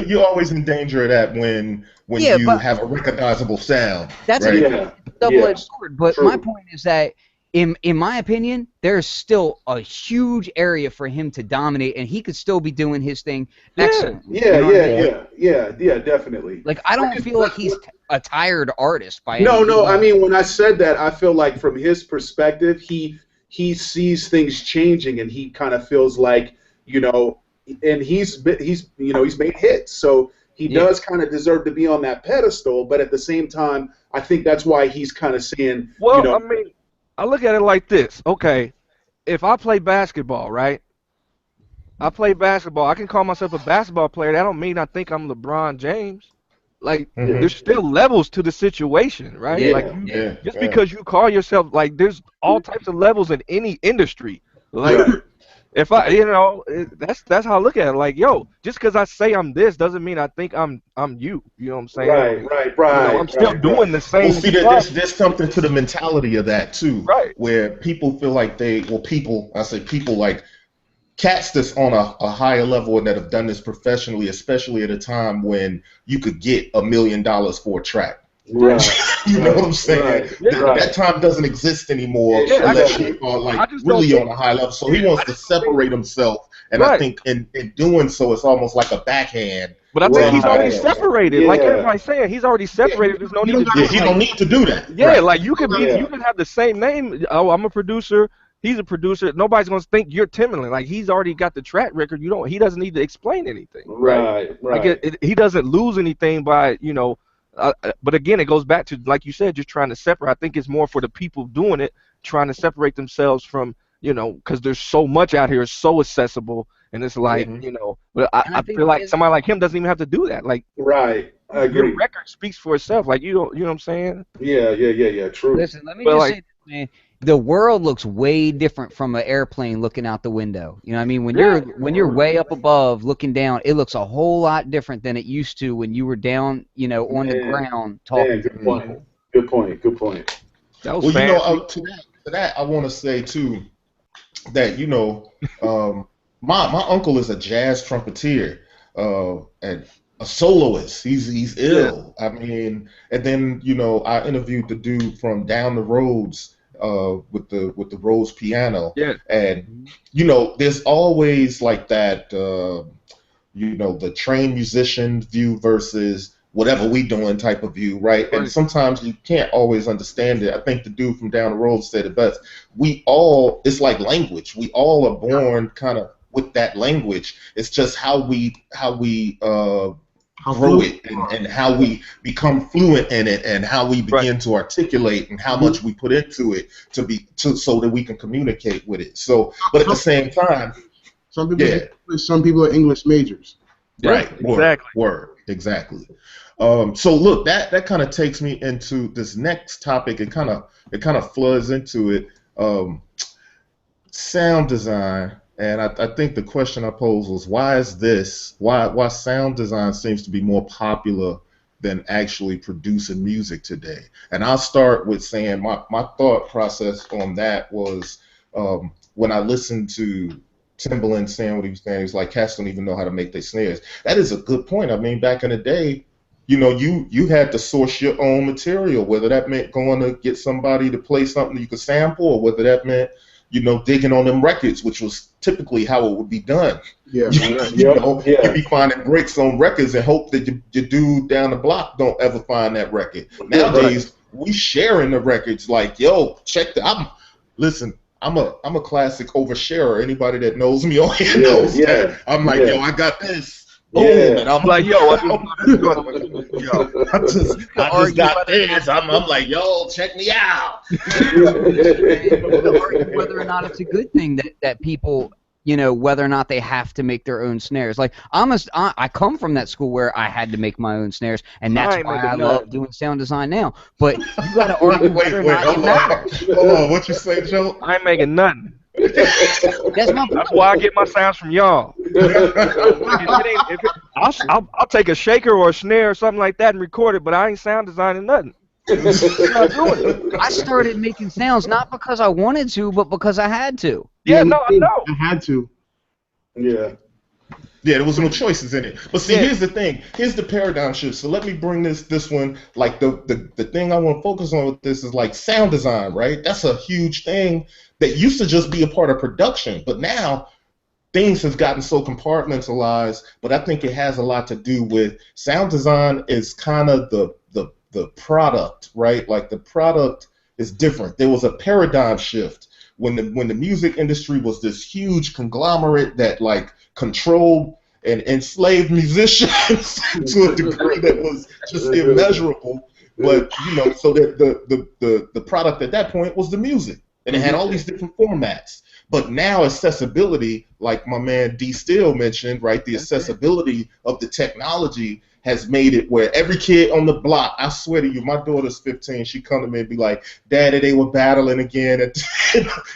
you're always in danger of that when you have a recognizable sound. That's a double-edged sword. But my point is that in my opinion, there's still a huge area for him to dominate, and he could still be doing his thing excellently. Yeah, definitely. Like I don't feel like he's a tired artist by No. I mean, when I said that, I feel like from his perspective, he sees things changing, and he kind of feels like, you know, and he's made hits, so he does kind of deserve to be on that pedestal. But at the same time, I think that's why he's kind of saying, well, you know, I mean, I look at it like this. Okay, if I play basketball, right? I play basketball. I can call myself a basketball player. That don't mean I think I'm LeBron James. like there's still levels to the situation, right? Yeah. Like just because you call yourself, like, there's all types of levels in any industry. Like if I, that's how I look at it. Like, yo, just because I say I'm this doesn't mean I think I'm you. You know what I'm saying? Right. I'm still doing the same. Well, see, there's something to the mentality of that too, right? Where people feel like I say people like cats that's on a higher level and that have done this professionally, especially at a time when you could get $1 million for a track. Right. You know what I'm saying? That time doesn't exist anymore unless you are like really on a high level. So he wants to separate himself, and I think in doing so, it's almost like a backhand. But I think he's already separated. Like everybody's saying, he's already separated. There's no need to do he don't need to do that. Yeah, like you could you can have the same name. Oh, I'm a producer. He's a producer. Nobody's gonna think you're Timberland. Like, he's already got the track record. He doesn't need to explain anything. Right. Like he doesn't lose anything by but again, it goes back to, like you said, just trying to separate. I think it's more for the people doing it, trying to separate themselves from, because there's so much out here, it's so accessible, and it's like, But I feel like somebody like him doesn't even have to do that. Like, right. I agree. Your record speaks for itself. Like, you know what I'm saying? Yeah. True. Listen, let me just say this, man. The world looks way different from an airplane looking out the window. You know what I mean? When you're way up above looking down, it looks a whole lot different than it used to when you were down, on the ground talking to people. Good point. That was fancy. To that, I want to say too that my uncle is a jazz trumpeter and a soloist. He's ill. I mean, and then I interviewed the dude from Down the Roads. With the Rose piano, and there's always like that, the trained musician view versus whatever we doing type of view, right? And sometimes you can't always understand it. I think the dude from Down the Road said it best. It's like language. We all are born kind of with that language. It's just how we grow it and how we become fluent in it and how we begin to articulate and how much we put into it so that we can communicate with it. So, but at the same time, some people are English majors. Right. Exactly. So look, that kind of takes me into this next topic. It kind of floods into it. Sound design. And I think the question I posed was, why sound design seems to be more popular than actually producing music today? And I'll start with saying my thought process on that was when I listened to Timbaland saying what he was saying, he was like, cats don't even know how to make their snares. That is a good point. I mean, back in the day, you had to source your own material, whether that meant going to get somebody to play something you could sample, or whether that meant digging on them records, which was typically how it would be done. You'd be finding breaks on records and hope that your dude down the block don't ever find that record. Nowadays, we sharing the records. Like, yo, check listen, I'm a classic oversharer. Anybody that knows me on here knows that. I'm like, yo, I got this. And I'm like, yo, I just got this. I'm like, yo, check me out. Whether or not it's a good thing that people, whether or not they have to make their own snares. Like, I come from that school where I had to make my own snares, and that's why I love doing sound design now. But you got to argue whether or not it matters. Hold on, what you say, Joe? I ain't making nothing. That's why I get my sounds from y'all. I'll take a shaker or a snare or something like that and record it, but I ain't sound designing nothing. I started making sounds not because I wanted to, but because I had to. I know. I had to. Yeah, there was no choices in it. But see, here's the thing. Here's the paradigm shift. So let me bring this one. Like the thing I want to focus on with this is like sound design, right? That's a huge thing that used to just be a part of production, but now things have gotten so compartmentalized. But I think it has a lot to do with sound design is kind of the product, right? Like the product is different. There was a paradigm shift when the music industry was this huge conglomerate that like controlled and enslaved musicians to a degree that was just immeasurable. But so that the product at that point was the music, and it had all these different formats. But now accessibility, like my man D. Steele mentioned, right? The accessibility of the technology has made it where every kid on the block, I swear to you, my daughter's 15, she come to me and be like, Daddy, they were battling again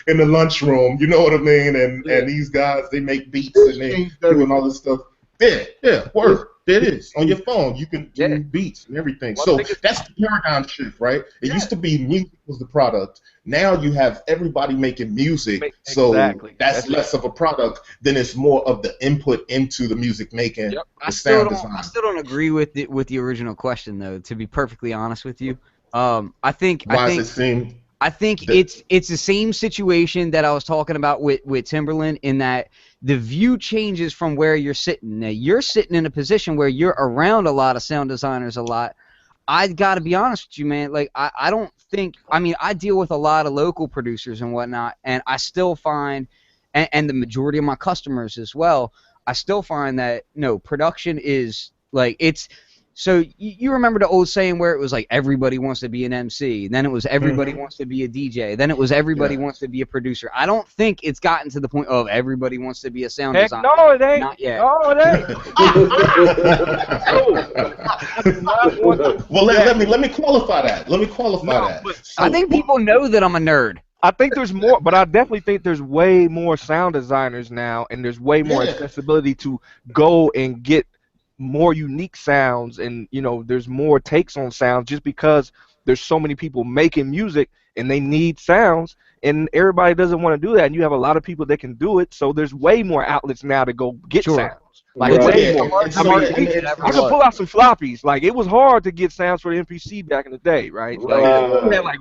in the lunchroom, you know what I mean? And these guys, they make beats and they doing all this stuff. Yeah, word. There it is. On your phone, you can do beats and everything. So that's the paradigm shift, right? It used to be music was the product. Now you have everybody making music, so that's less of a product than it's more of the input into the music making. Yep. The sound design. I still don't agree with the original question, though. To be perfectly honest with you, I think it's the same situation that I was talking about with Timbaland, in that the view changes from where you're sitting. Now, you're sitting in a position where you're around a lot of sound designers a lot. I got to be honest with you, man. Like, I don't think – I mean, I deal with a lot of local producers and whatnot, and I still find – and the majority of my customers as well, I still find that, no, production is – like, it's – so you remember the old saying where it was like everybody wants to be an MC, then it was everybody wants to be a DJ, then it was everybody wants to be a producer. I don't think it's gotten to the point of everybody wants to be a sound designer. No, it ain't. Not yet. No, it ain't. Well, let me qualify that. I think people know that I'm a nerd. I think there's more, but I definitely think there's way more sound designers now, and there's way more accessibility to go and get more unique sounds, and there's more takes on sounds just because there's so many people making music and they need sounds, and everybody doesn't want to do that, and you have a lot of people that can do it, so there's way more outlets now to go get sounds. Like way more. I could pull out some floppies. Like, it was hard to get sounds for the MPC back in the day, right? Like, you had like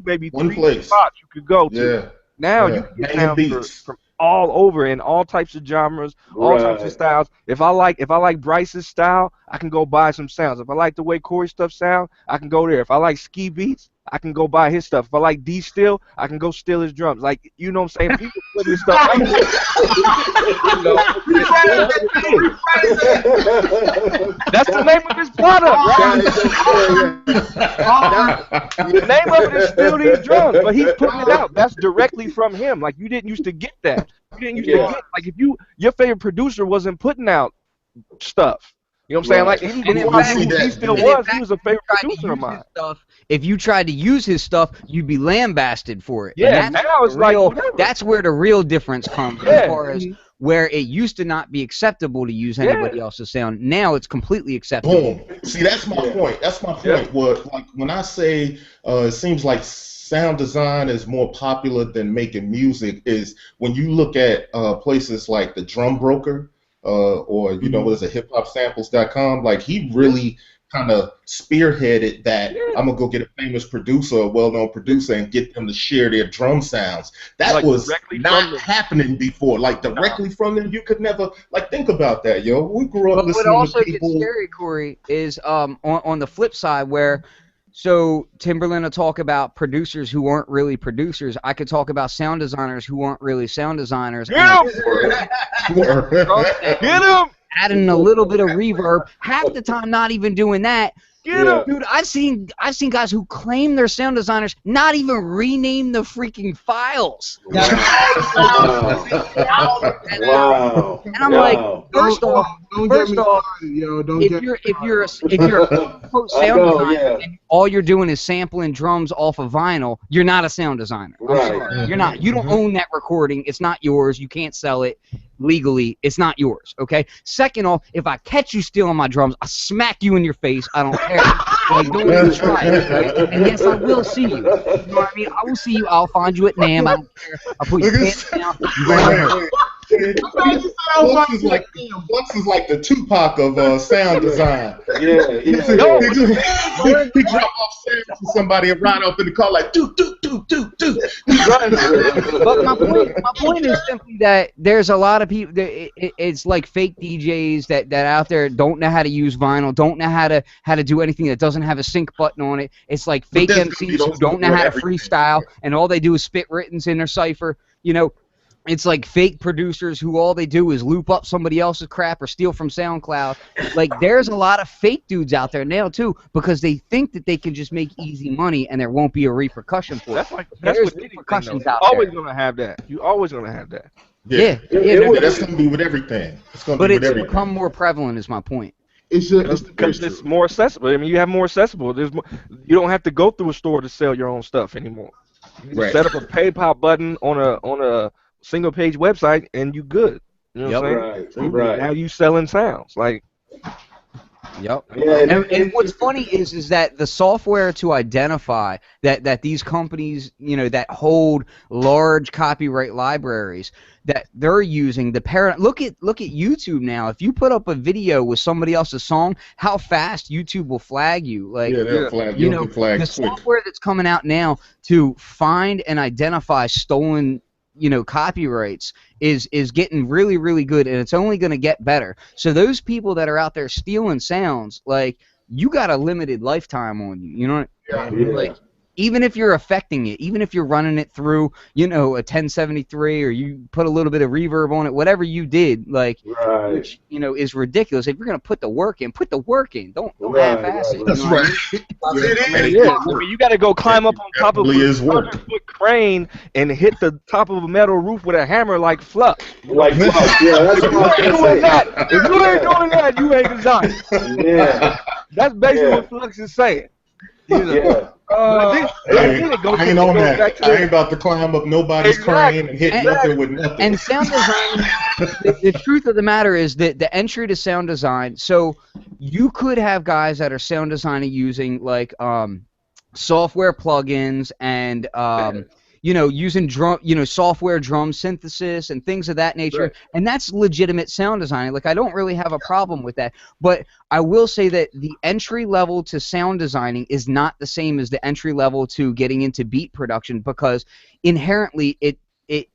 maybe three spots you could go to. Yeah. Now you can get sounds from all over in all types of genres, all types of styles. If I like Bryce's style, I can go buy some sounds. If I like the way Corry stuff sound, I can go there. If I like Ski Beats, I can go buy his stuff. If I like D Steele, I can go steal his drums. Like, you know what I'm saying? People put this stuff out there. That's the name of this product, right? The name of it is Steal These Drums, but he's putting it out. That's directly from him. Like, you didn't used to get that. You didn't used to get, like, if your favorite producer wasn't putting out stuff. You know what I'm saying? Like, he was a favorite producer of mine. If you tried to use his stuff, you'd be lambasted for it. Yeah, now it's that's where the real difference comes as far as where it used to not be acceptable to use anybody else's sound. Now it's completely acceptable. Boom. See, that's my point. That's my point. What, like, when I say it seems like sound design is more popular than making music, is when you look at places like the Drum Broker, or what is it, hiphopsamples.com, like, he really kind of spearheaded that. I'm gonna go get a famous producer, a well-known producer, and get them to share their drum sounds. That was not happening before. Like, directly from them, you could never, like, think about that, yo. We grew up listening to people. What also gets scary, Corry, is on the flip side, where so Timbaland will talk about producers who aren't really producers. I could talk about sound designers who aren't really sound designers. Get him! Adding a little bit of reverb, half the time not even doing that. Dude, I've seen guys who claim they're sound designers not even rename the freaking files. Wow. And I'm like, first off, if you're a quote sound designer and all you're doing is sampling drums off of vinyl, you're not a sound designer. I'm sorry. You're not. You don't own that recording. It's not yours. You can't sell it legally. It's not yours. Okay. Second off, if I catch you stealing my drums, I smack you in your face. I don't care. Like, don't even try it. Right? And yes, I will see you. You know what I mean? I will see you. I'll find you at NAMM. I don't care. I'll put your pants down. You right Blunts is like the Tupac of sound design. He drop off sounds to somebody and ride off in the car like do. But my point is simply that there's a lot of people. It's like fake DJs that out there don't know how to use vinyl, don't know how to do anything that doesn't have a sync button on it. It's like fake MCs who don't know how to freestyle, and all they do is spit writtens in their cipher. It's like fake producers who all they do is loop up somebody else's crap or steal from SoundCloud. Like, there's a lot of fake dudes out there now too, because they think that they can just make easy money and there won't be a repercussion for it. That's what repercussions out there. Always gonna have that. You always gonna have that. Yeah, that's gonna be with everything. It's gonna be with everything. Become more prevalent, is my point. Because it's more accessible. I mean, you have more accessible. You don't have to go through a store to sell your own stuff anymore. You just set up a PayPal button on a single page website and you good. You know what I'm saying? Right. Now you selling sounds like. Yep. Yeah, and what's funny is that the software to identify that these companies, that hold large copyright libraries, that they're using the paradigm. Look at YouTube now. If you put up a video with somebody else's song, how fast YouTube will flag you. Like, they'll flag you. The software that's coming out now to find and identify stolen copyrights is getting really, really good, and it's only going to get better. So those people that are out there stealing sounds, like, you got a limited lifetime on you. You know what I mean? Like, even if you're affecting it, even if you're running it through, a 1073, or you put a little bit of reverb on it, whatever you did, like, which, is ridiculous. If you're going to put the work in, put the work in. Don't half-ass it. That's right. I mean, you got to go climb up on top of a 100-foot crane and hit the top of a metal roof with a hammer like Fluck. Like Fluck, yeah. That's what I was going to say. If you ain't doing that, you ain't designing. Yeah. That's basically what Flux is saying. Yeah. I ain't on that. I ain't about to climb up nobody's crane and hit nothing with nothing. And sound design, the truth of the matter is that the entry to sound design, so you could have guys that are sound designing using, like, software plugins and using drum, software drum synthesis and things of that nature, and that's legitimate sound design. Like, I don't really have a problem with that, but I will say that the entry level to sound designing is not the same as the entry level to getting into beat production, because inherently it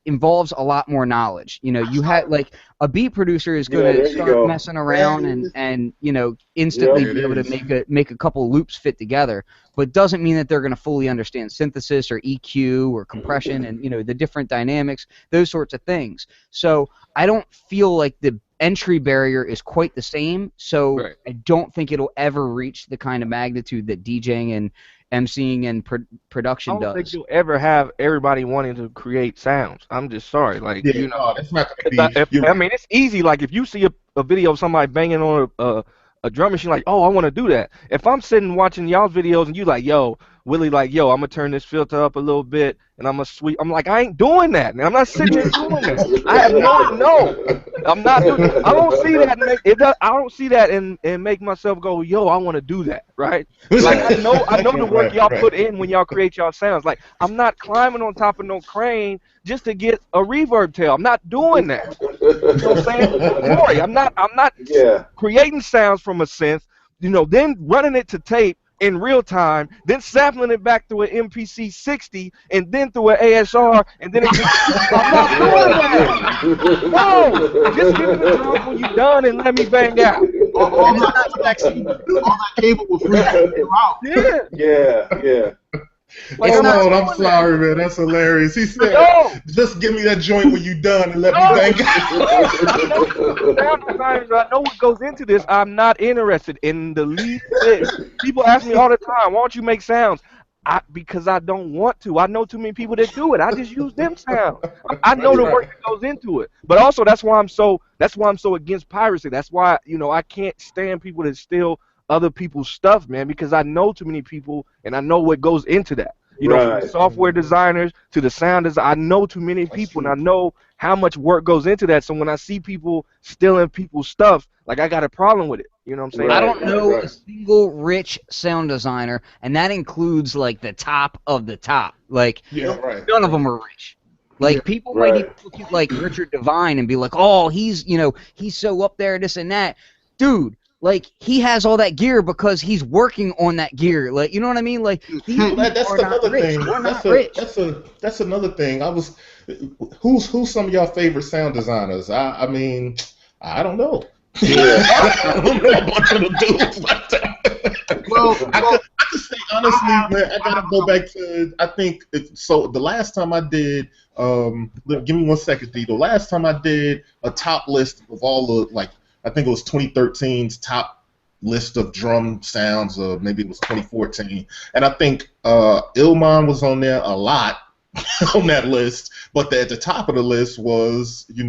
involves a lot more knowledge. You have, like, a beat producer is going to start messing around and instantly be able to make a couple loops fit together, but doesn't mean that they're going to fully understand synthesis or EQ or compression and the different dynamics, those sorts of things. So I don't feel like the entry barrier is quite the same. So I don't think it'll ever reach the kind of magnitude that DJing and MCing and production does. I don't think you'll ever have everybody wanting to create sounds. I'm just sorry. Like, that's not gonna be, I mean, it's easy. Like, if you see a video of somebody banging on a drum machine, like, oh, I want to do that. If I'm sitting watching y'all's videos and you like, yo, Willie, like, yo, I'm going to turn this filter up a little bit and I'm going to sweep. I'm like, I ain't doing that, man. I'm not sitting there doing that. I have no. I'm not doing that. I don't see that. I don't see that and make myself go, yo, I want to do that, right? Like, I know the work y'all put in when y'all create y'all sounds. Like, I'm not climbing on top of no crane just to get a reverb tail. I'm not doing that. You know what I'm saying? Corey, I'm not creating sounds from a synth, then running it to tape in real time, then sampling it back through an MPC 60, and then through an ASR, and then I'm not doing that. No, just give me the drum when you're done and let me bang out. All that cable will freak you out. Yeah. Like, hold on, I'm sorry, man. That's hilarious. He said, just give me that joint when you done and let me bang Sound designers, I know what goes into this. I'm not interested in the least bit. People ask me all the time, why don't you make sounds? Because I don't want to. I know too many people that do it. I just use them sounds. I know the work that goes into it. But also, that's why I'm so against piracy. That's why, I can't stand people that steal other people's stuff, man, because I know too many people and I know what goes into that. From the software designers to the sound designers, I know too many people and I know how much work goes into that. So when I see people stealing people's stuff, like, I got a problem with it. You know what I'm saying? I don't know a single rich sound designer, and that includes, like, the top of the top. Like, none of them are rich. Like, people might even look at, like, Richard Devine and be like, oh, he's so up there, this and that. Dude, like, he has all that gear because he's working on that gear. Like, you know what I mean? Like, that's another thing. That's another thing. Who's some of y'all favorite sound designers? I mean, I don't know. I don't know a bunch of the dudes like that. Well, I could say honestly, man, I gotta go back to, I think, so the last time I did, give me 1 second, D. The last time I did a top list of all the, like, I think it was 2013's top list of drum sounds, maybe it was 2014. And I think Illman was on there a lot on that list, but at the top of the list was, you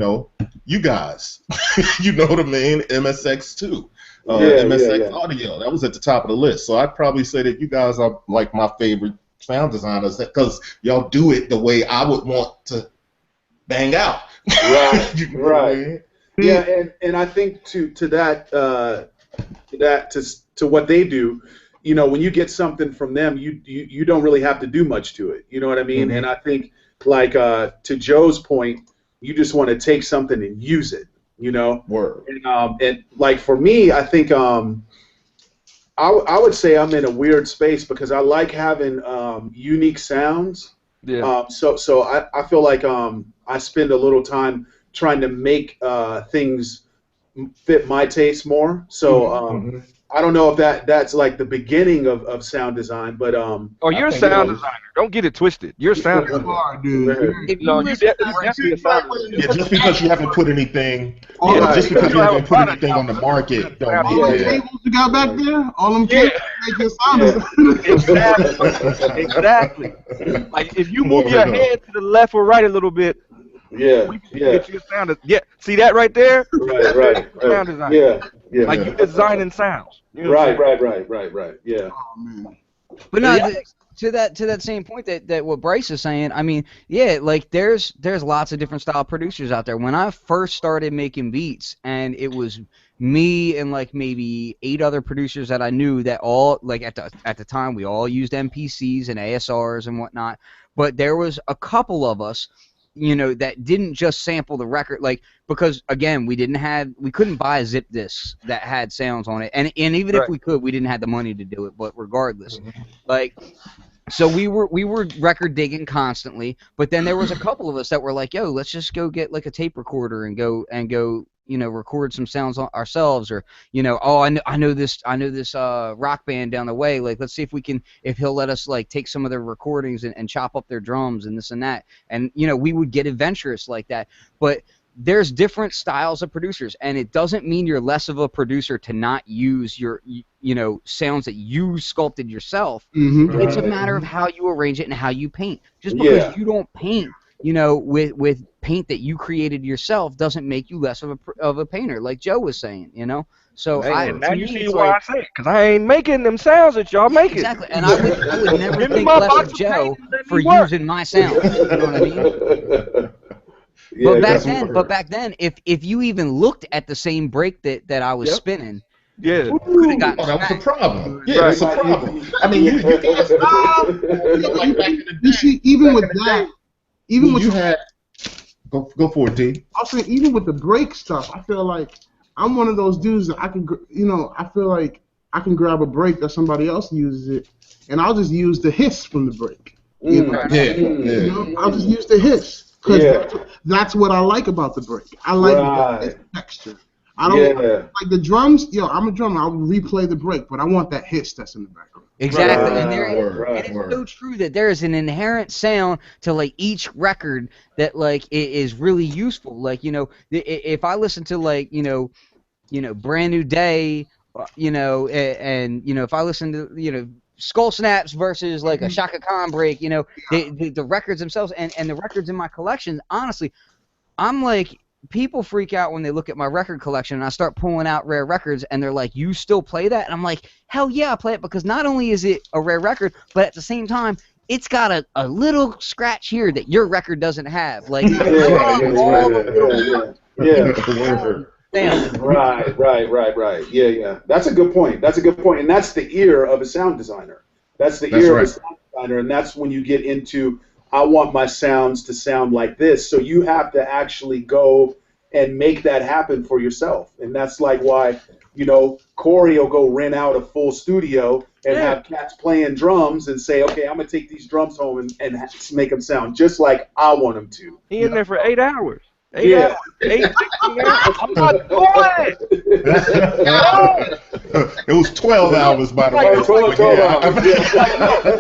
guys. You know what I mean? MSX2. MSX Audio. That was at the top of the list. So I'd probably say that you guys are like my favorite sound designers because y'all do it the way I would want to bang out. Right, You know right. what I mean? Yeah, and I think to what they do, you know, when you get something from them, you don't really have to do much to it. You know what I mean? Mhm. And I think, like, to Joe's point, you just want to take something and use it. You know? Word. And like for me, I think I would say I'm in a weird space because I like having unique sounds. Yeah. So I feel like I spend a little time trying to make things fit my taste more. So I don't know if that's like the beginning of sound design, but Oh, you're a sound designer. Don't get it twisted. You're a sound You designer. are, dude. No, you definitely a sound designer. Yeah, just because you haven't put anything, Right. just because you haven't put anything on the market, don't All mean them that. cables you got back there, all them cables make your sound Exactly. Exactly. Like if you move your head to the left or right a little bit, we can get you a sound. Yeah, see that right there? Right. Sound design. Yeah. Like you designing sounds. You know Right. what I'm saying? Right. Yeah. Oh, man. But no, to that same point that what Bryce is saying, I mean, yeah, like there's lots of different style producers out there. When I first started making beats, and it was me and like maybe 8 other producers that I knew that all like at the time we all used MPCs and ASRs and whatnot, but there was a couple of us, you know, that didn't just sample the record, like, because again we couldn't buy zip discs that had sounds on it, and even if we could, we didn't have the money to do it. But regardless, like, so we were record digging constantly, but then there was a couple of us that were like, yo, let's just go get like a tape recorder and go you know, record some sounds ourselves, or, you know, oh, I know this rock band down the way, like, let's see if he'll let us like take some of their recordings and chop up their drums and this and that, and, you know, we would get adventurous like that. But there's different styles of producers, and it doesn't mean you're less of a producer to not use your, you know, sounds that you sculpted yourself. It's a matter of how you arrange it and how you paint. Just because you don't paint, you know, with paint that you created yourself doesn't make you less of a painter, like Joe was saying, you know. So now you see why I say it, because I ain't making them sounds that y'all making. Exactly, and I would never think less of Joe for using my sound. You know what I mean? But back then, if you even looked at the same break that I was spinning, that was a problem. Yeah, it's a problem. I mean, you guys, like back in the day, You see, even with that, even with you had go for it, D. I'll say, even with the break stuff, I feel like I'm one of those dudes that I can, you know, I feel like I can grab a break that somebody else uses it, and I'll just use the hiss from the break. You know? You know? I'll just use the hiss. Because that's what I like about the break. I like the texture. I don't like the drums. Yo, I'm a drummer. I'll replay the break, but I want that hiss that's in the background. Exactly, and it's so true that there is an inherent sound to like each record that like is really useful. Like, you know, if I listen to like you know Brand New Day, you know, and you know, if I listen to, you know, Skull Snaps versus like a Shaka Khan break, you know, the records themselves and the records in my collection, honestly, I'm like, people freak out when they look at my record collection and I start pulling out rare records and they're like, you still play that? And I'm like, hell yeah, I play it, because not only is it a rare record, but at the same time, it's got a little scratch here that your record doesn't have. Like, Right. Yeah. That's a good point. And that's the ear of a sound designer. That's the ear of a sound designer, and that's when you get into, I want my sounds to sound like this. So you have to actually go and make that happen for yourself. And that's like why, you know, Corry will go rent out a full studio and have cats playing drums and say, okay, I'm going to take these drums home and make them sound just like I want them to. He in there for 8 hours. 8 hours. 16 hours. I'm not doing it. It was 12 hours, by the way. 12 hours.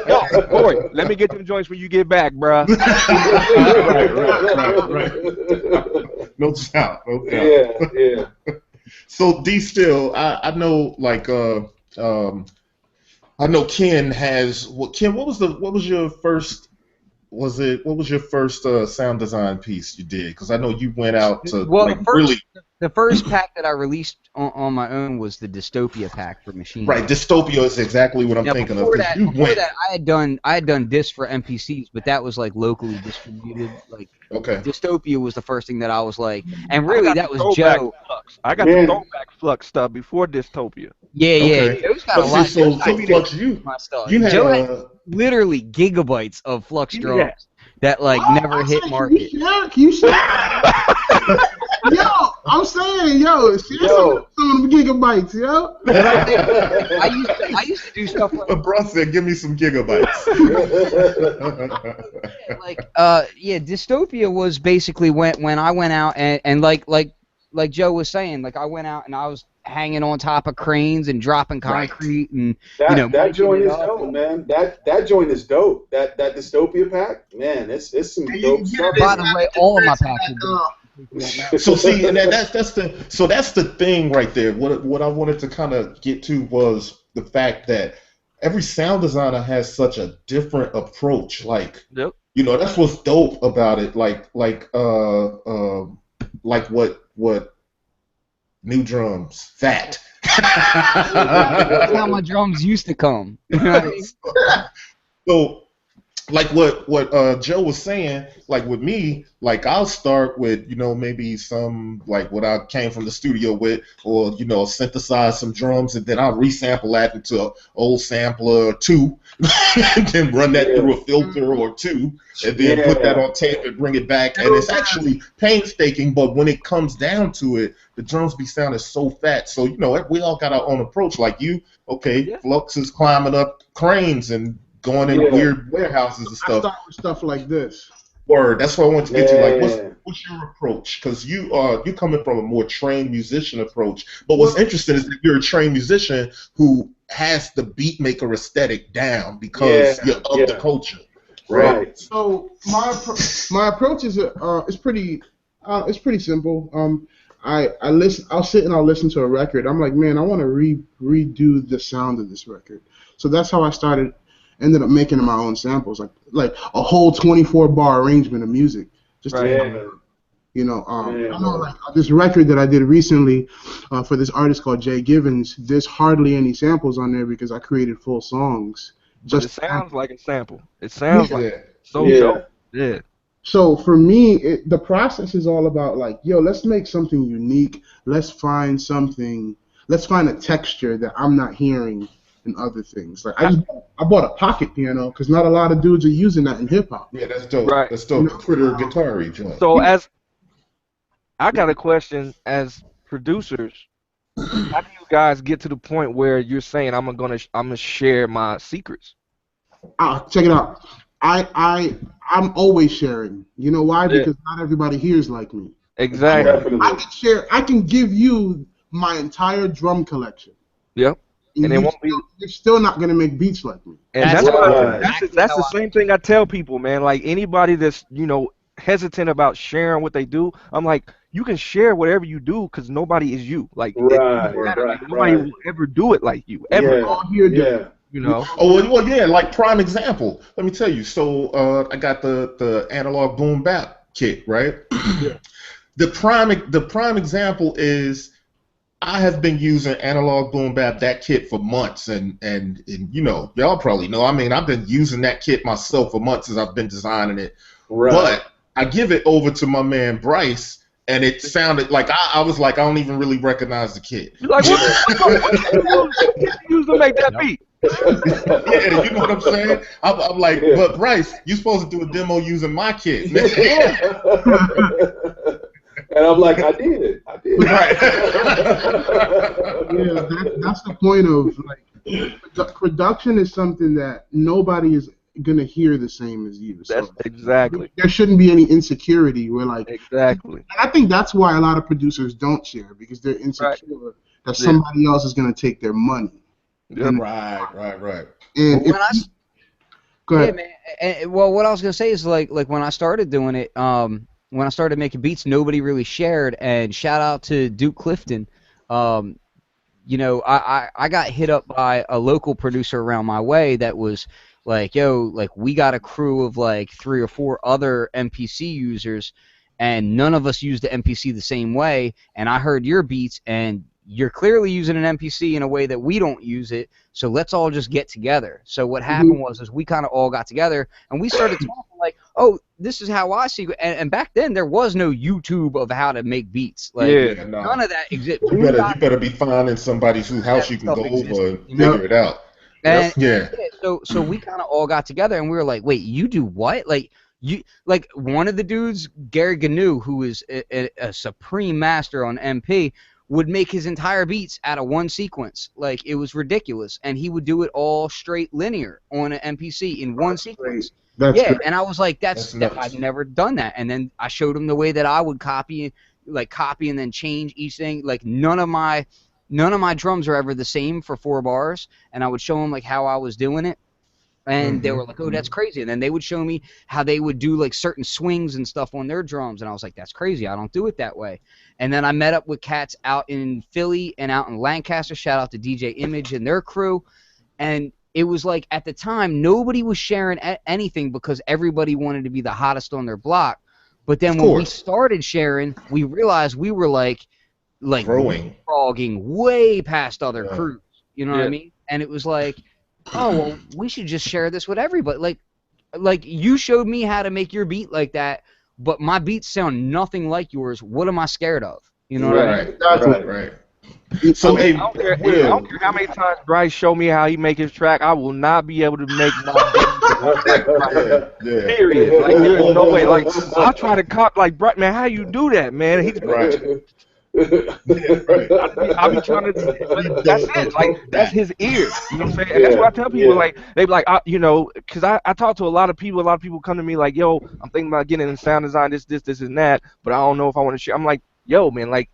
Yo, Corry, let me get them joints when you get back, bruh. Right. No doubt. Yeah. So D, Steele, I know, like, I know Ken has. Ken, what was your first? What was your first sound design piece you did? Because I know you went out to really The first pack that I released on my own was the Dystopia pack for Machine. Right, Dystopia is exactly what I'm thinking of. Before that, I had done discs for MPCs, but that was like locally distributed. Like, Dystopia was the first thing that I was like, and really that was Joe. I got the throwback Flux stuff before Dystopia. Yeah. Joe's got a lot. So Flux, you Joe had literally gigabytes of Flux drums that like never hit market. Can you share? Yo, I'm saying, share some of them gigabytes, yo. I used to do stuff like. But bro said, "Give me some gigabytes." Dystopia was basically when I went out and like Joe was saying, like I went out and I was hanging on top of cranes and dropping concrete and that joint is dope, man. That joint is dope. That Dystopia pack, man, it's some dope stuff. By the way, all of my packs are dope. So see, and that's the thing right there. What I wanted to kind of get to was the fact that every sound designer has such a different approach. Like, that's what's dope about it. Like what new drums, fat. That's how my drums used to come. So, like what Joe was saying, like with me, like I'll start with maybe some like what I came from the studio with, or synthesize some drums, and then I'll resample that into an old sampler or two, and then run that through a filter or two, and then put that on tape and bring it back. And it's actually painstaking, but when it comes down to it, the drums be sounding so fat. So we all got our own approach. Like you, Flux is climbing up cranes and going in weird warehouses and stuff. I start with stuff like this. Word. That's what I want to get to. Like, what's your approach? Because you're coming from a more trained musician approach. But what's interesting is that you're a trained musician who has the beat maker aesthetic down because you're of the culture. Right. So my approach is pretty simple. I'll sit and I'll listen to a record. I'm like, man, I want to redo the sound of this record. So that's how I started. Ended up making my own samples, like a whole 24-bar arrangement of music. Just I know like this record that I did recently for this artist called Jay Givens. There's hardly any samples on there because I created full songs. It sounds like a sample. It sounds like so dope. Yeah. So for me, the process is all about like, let's make something unique. Let's find a texture that I'm not hearing in other things. Like I bought a pocket piano because not a lot of dudes are using that in hip hop. Yeah, that's dope. Right. That's dope. Critter guitar-y joint. So I got a question as producers. How do you guys get to the point where you're saying I'm gonna share my secrets? Check it out. I'm always sharing. You know why? Because not everybody hears like me. Exactly. I can give you my entire drum collection. Yep. And you're still not gonna make beats like me. And that's the same thing I tell people, man. Like anybody that's hesitant about sharing what they do, I'm like, you can share whatever you do because nobody is you. Like nobody will ever do it like you. Ever. Oh well, yeah. Like prime example. Let me tell you. So I got the analog boom bap kit, right? The prime example is. I have been using analog boom bap, that kit, for months, and y'all probably know. I mean, I've been using that kit myself for months as I've been designing it. Right. But I give it over to my man Bryce, and it sounded like I was like, I don't even really recognize the kit. You're like, what you use to make that beat? Yeah, you know what I'm saying? I'm like, but Bryce, you supposed to do a demo using my kit. And I'm like, I did. Right. Yeah, that's the point of like production is something that nobody is gonna hear the same as you. That's exactly. There shouldn't be any insecurity. We're like exactly. And I think that's why a lot of producers don't share because they're insecure that somebody else is gonna take their money. Yeah. Right. And go ahead. Yeah, man. And, well, what I was gonna say is like when I started doing it, when I started making beats, nobody really shared. And shout out to Duke Clifton. I got hit up by a local producer around my way that was like, yo, like we got a crew of like 3 or 4 other MPC users, and none of us use the MPC the same way, and I heard your beats, and you're clearly using an MPC in a way that we don't use it, so let's all just get together. So what happened was we kind of all got together, and we started talking like, oh, this is how I see it. And back then, there was no YouTube of how to make beats. Like, none of that exists. You better be finding somebody whose house you can go over and figure it out. And, so we kind of all got together, and we were like, wait, you do what? Like one of the dudes, Gary Gnu, who is a supreme master on MP, would make his entire beats out of one sequence. Like, it was ridiculous, and he would do it all straight linear on an MPC in one sequence. Great. And I was like, that's I've never done that. And then I showed him the way that I would copy and then change each thing. Like, none of my drums are ever the same for 4 bars, and I would show him like how I was doing it. And they were like, oh, that's crazy. And then they would show me how they would do like certain swings and stuff on their drums. And I was like, that's crazy. I don't do it that way. And then I met up with cats out in Philly and out in Lancaster. Shout out to DJ Image and their crew. And it was like, at the time, nobody was sharing anything because everybody wanted to be the hottest on their block. But then when we started sharing, we realized we were like growing, frogging way past other crews. You know what I mean? And it was like, oh, well, we should just share this with everybody. Like you showed me how to make your beat like that, but my beats sound nothing like yours. What am I scared of? You know what I mean? Right. So, I don't care how many times Bryce showed me how he make his track. I will not be able to make my period. Like, there's no way. Like, I try to cop like, Bryce, man, how you do that, man? He's I'll be trying to. That's it. Like, that's his ear. You know what I'm saying? And that's what I tell people. Like, they be like, you know, because I talk to a lot of people. A lot of people come to me like, yo, I'm thinking about getting in sound design, this, and that, but I don't know if I want to share. I'm like, yo, man, like,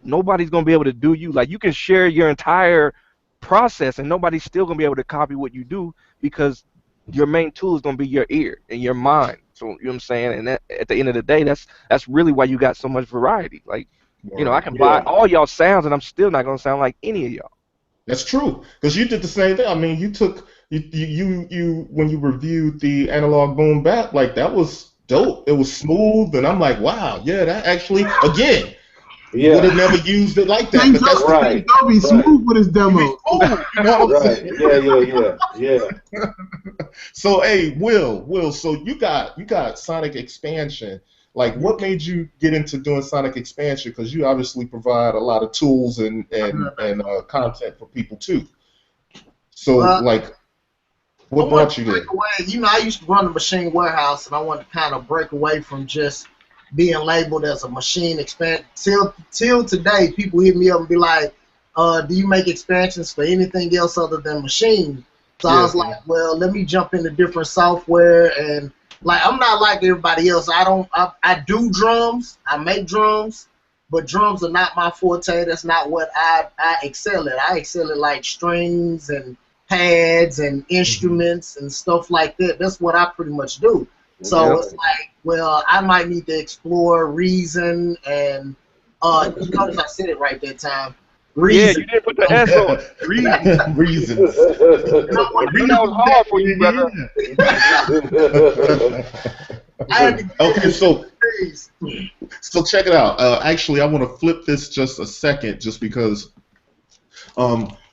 nobody's gonna be able to do you. Like, you can share your entire process, and nobody's still gonna be able to copy what you do because your main tool is gonna be your ear and your mind. So, you know what I'm saying? And that, at the end of the day, that's really why you got so much variety. Like, you know, I can buy all y'all sounds, and I'm still not gonna sound like any of y'all. That's true, because you did the same thing. I mean, you took you when you reviewed the Analog Boom Bap, like, that was dope. It was smooth, and I'm like, wow, yeah, that actually, again, would have never used it like that. But that's right. Don't be smooth with his demo. You know what I'm saying? Yeah. So, hey, Will, so you got Sonic Expansion. Like, what made you get into doing Sonic Expansion? Because you obviously provide a lot of tools and content for people too. So, like, what brought you there? You know, I used to run the machine warehouse, and I wanted to kind of break away from just being labeled as a machine expansion. Till today, people hit me up and be like, do you make expansions for anything else other than machine? So I was like, well, let me jump into different software. And like, I'm not like everybody else. I do drums, I make drums, but drums are not my forte. That's not what I excel at. I excel at like strings and pads and instruments and stuff like that. That's what I pretty much do. So it's like, well, I might need to explore Reason and you notice I said it right that time. Reason. Yeah, you didn't put the S on it. Reasons. That was hard for you, brother. Okay, so check it out. Actually, I want to flip this just a second, just because.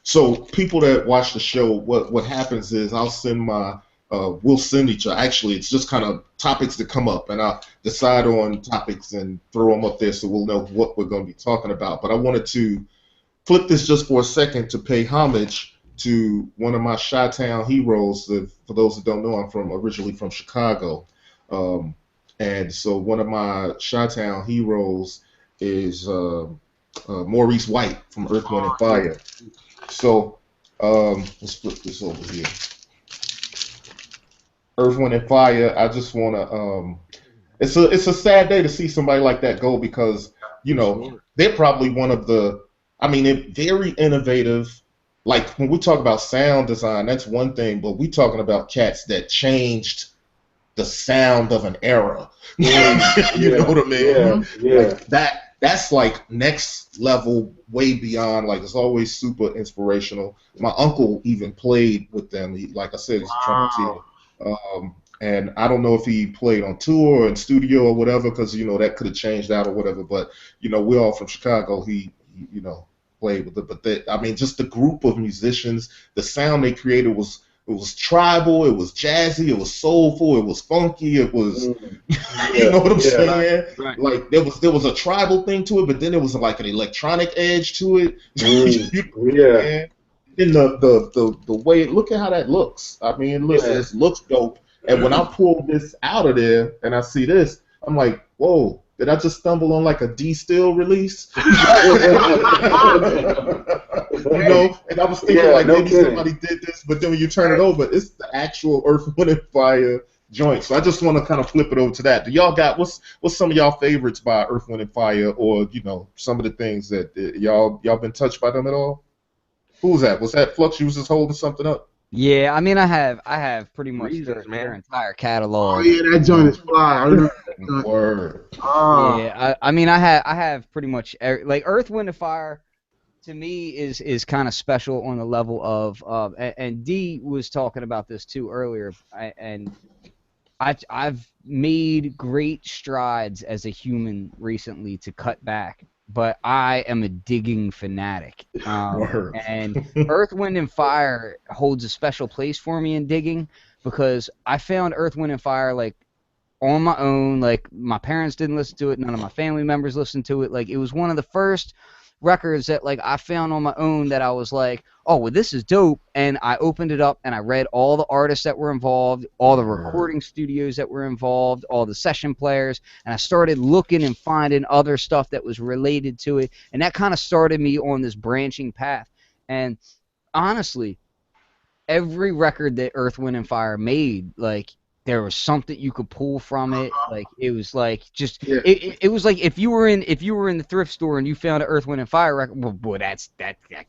So people that watch the show, what happens is I'll send my. We'll send each other. Actually, it's just kind of topics that come up, and I'll decide on topics and throw them up there so we'll know what we're going to be talking about. But I wanted to flip this just for a second to pay homage to one of my Chi-Town heroes. For those that don't know, I'm originally from Chicago. And so one of my Chi-Town heroes is Maurice White from Earth, Wind & Fire. So let's flip this over here. Earth, Wind & Fire, I just want to, it's a sad day to see somebody like that go, because, you know, they're probably one of the, I mean, they're very innovative. Like, when we talk about sound design, that's one thing, but we're talking about cats that changed the sound of an era. You know what I mean? Like, that's like next level, way beyond. Like, it's always super inspirational. My uncle even played with them. Like I said, he's a trumpeter. And I don't know if he played on tour or in studio or whatever, because you know that could have changed out or whatever. But you know, we're all from Chicago. He you know, played with it. But I mean, just the group of musicians, the sound they created was tribal, it was jazzy, it was soulful, it was funky, it was you know what I'm saying? Right. Like there was a tribal thing to it, but then there was like an electronic edge to it. Yeah. And the way, look at how that looks. I mean, look, it looks dope. And when I pull this out of there and I see this, I'm like, whoa, did I just stumble on like a D Steele release? You know, and I was thinking like maybe somebody did this, but then when you turn it over, it's the actual Earth, Wind and Fire joint. So I just want to kind of flip it over to that. Do y'all got what's some of y'all favorites by Earth, Wind and Fire, or you know, some of the things that y'all been touched by them at all? Who was that? Was that Flux? You was just holding something up? Yeah, I mean, I have pretty much their entire catalog. Oh yeah, that joint is fly. Word. Yeah, I mean, I have pretty much like Earth, Wind and Fire. To me, is kind of special on the level of and D was talking about this too earlier. I've made great strides as a human recently to cut back. But I am a digging fanatic, and Earth, Wind, and Fire holds a special place for me in digging because I found Earth, Wind, and Fire like on my own. Like my parents didn't listen to it, none of my family members listened to it. Like it was one of the first records that like I found on my own that I was like, oh, well, this is dope. And I opened it up and I read all the artists that were involved, all the recording studios that were involved, all the session players, and I started looking and finding other stuff that was related to it. And that kind of started me on this branching path. And honestly, every record that Earth, Wind, and Fire made, like, there was something you could pull from it. Like it was like just it was like if you were in the thrift store and you found an Earth, Wind and Fire record, well boy, that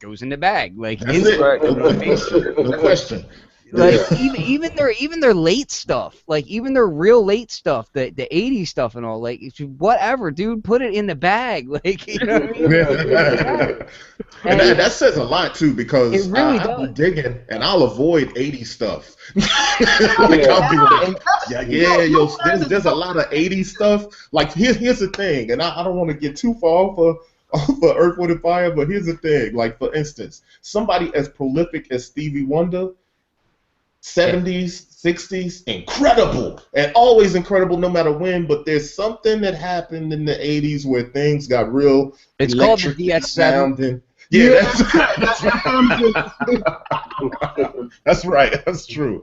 goes in the bag. Like that's it. Right. No question. Like even their late stuff, like even their real late stuff, the 80s stuff and all, like whatever, dude, put it in the bag. Like you know what I mean? And that says a lot too, because it really I'll be digging and I'll avoid 80s stuff. Like, I'll be like, there's a lot of 80s stuff. Like here's the thing, and I don't want to get too far off of Earth, Wind and Fire, but here's the thing. Like for instance, somebody as prolific as Stevie Wonder, 70s, 60s, incredible, and always incredible no matter when, but there's something that happened in the 80s where things got real. It's called the DS7. That's right. That's true.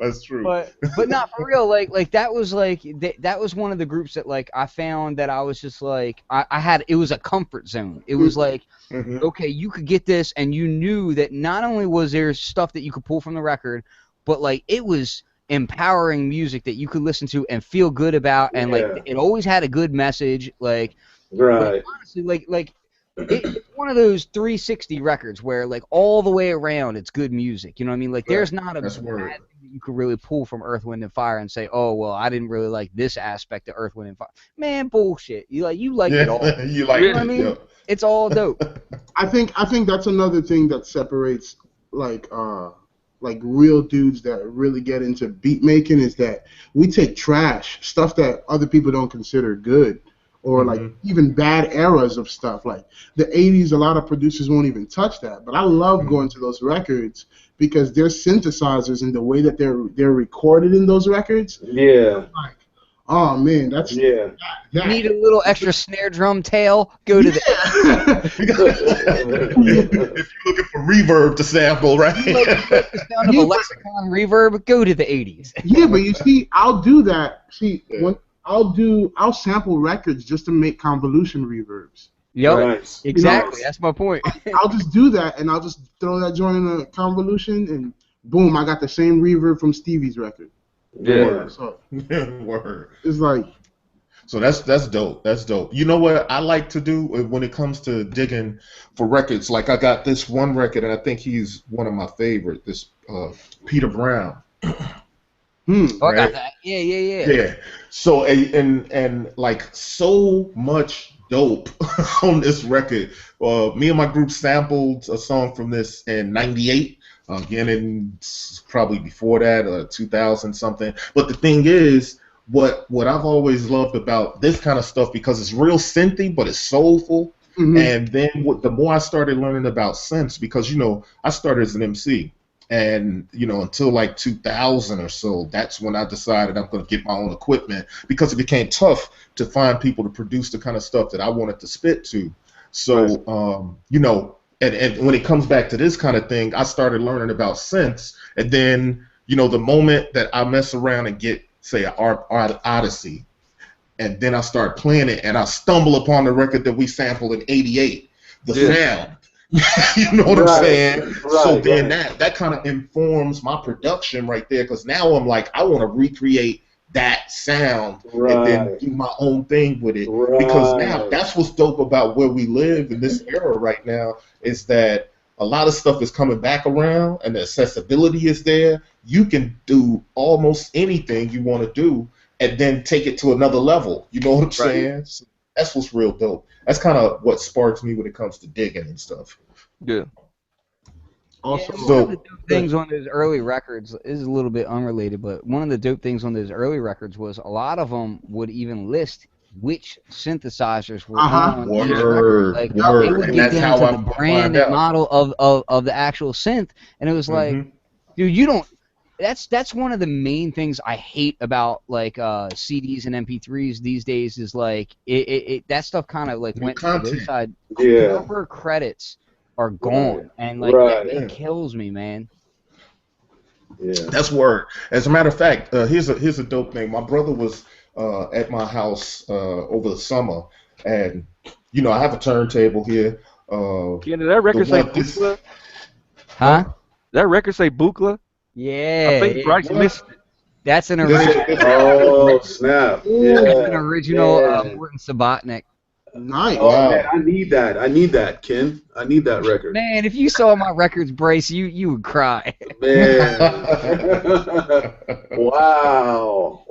But not for real. Like that was one of the groups that like I found that I was just like I had, it was a comfort zone. It was like okay, you could get this, and you knew that not only was there stuff that you could pull from the record, but like it was empowering music that you could listen to and feel good about, and like it always had a good message. Like honestly, like it's one of those 360 records where like all the way around it's good music. You know what I mean? Like there's not a bad thing that you could really pull from Earth, Wind and Fire and say, oh well, I didn't really like this aspect of Earth, Wind and Fire. Man, bullshit. You like it all. You like it. I mean? Yeah. It's all dope. I think that's another thing that separates like real dudes that really get into beat making is that we take trash, stuff that other people don't consider good, or like even bad eras of stuff. Like the 80s, a lot of producers won't even touch that. But I love going to those records because their synthesizers and the way that they're recorded in those records. Yeah. Like, oh man, that's You need a little extra snare drum tail, go to the if you're looking for reverb to sample, right? The sound of a lexicon reverb, go to the 80s. Yeah, but you see, I'll do that. See, when I'll sample records just to make convolution reverbs. Yep, nice. Exactly. That's my point. I'll just do that, and I'll just throw that joint in a convolution, and boom, I got the same reverb from Stevie's record. Yeah. So, Word. It's like. So that's dope. That's dope. You know what I like to do when it comes to digging for records? Like I got this one record, and I think he's one of my favorite. This Peter Brown. Oh, I got that. Yeah. So and like so much dope on this record. Me and my group sampled a song from this in '98. Again, probably before that, 2000 something. But the thing is, what I've always loved about this kind of stuff, because it's real synthy, but it's soulful. And then the more I started learning about synths, because I started as an MC, and until like 2000 or so, that's when I decided I'm going to get my own equipment, because it became tough to find people to produce the kind of stuff that I wanted to spit to. So and when it comes back to this kind of thing, I started learning about synths, and then the moment that I mess around and get, say, an Art Odyssey, and then I start playing it, and I stumble upon the record that we sampled in '88, the sound. You know what I'm saying? Right, so then that kind of informs my production right there, because now I'm like, I want to recreate that sound and then do my own thing with it. Because now that's what's dope about where we live in this era right now, is that a lot of stuff is coming back around, and the accessibility is there. You can do almost anything you want to do, and then take it to another level. You know what I'm saying? So that's what's real dope. That's kind of what sparks me when it comes to digging and stuff. Yeah. Also, one of the dope things on those early records is a little bit unrelated, but one of the dope things on those early records was a lot of them would even list which synthesizers were on each record. Like, they would get down to the brand and model of the actual synth, and it was like, dude, you don't. That's one of the main things I hate about like CDs and MP3s these days, is like that stuff kind of like went to the wayside. Proper credits are gone, and like it kills me, man. Yeah, that's word. As a matter of fact, here's a dope thing. My brother was at my house over the summer, and I have a turntable here. Did that record say Bukla? Huh? That record say Bukla? Yeah. I think Bryce missed it. That's an original. Oh snap! Yeah. That's an original Morton Subotnick. Nice. Oh man, I need that, Ken. I need that record. Man, if you saw my records, Bryce, you would cry. Man. Wow.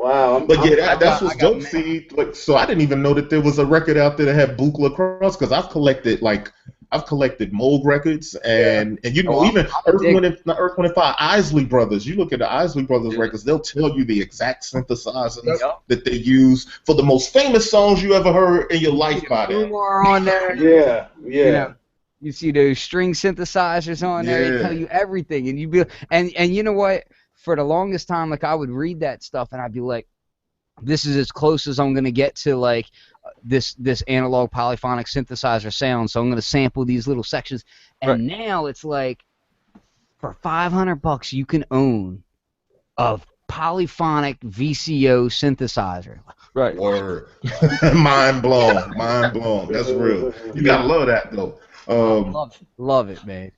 That's what's dope. See, like, so I didn't even know that there was a record out there that had Bukla Cross, because I've collected Moog records, and even Earth, Wind and Fire, Isley Brothers. You look at the Isley Brothers records, they'll tell you the exact synthesizers that they use for the most famous songs you ever heard in your life by them. On there. Yeah. You see those string synthesizers on there, they tell you everything, and and you know what? For the longest time, like, I would read that stuff and I'd be like, this is as close as I'm gonna get to like this analog polyphonic synthesizer sound, so I'm gonna sample these little sections. And now it's like, for $500 you can own a polyphonic VCO synthesizer. Right. Word. Mind blown. That's real. You gotta love that though. Love it, man.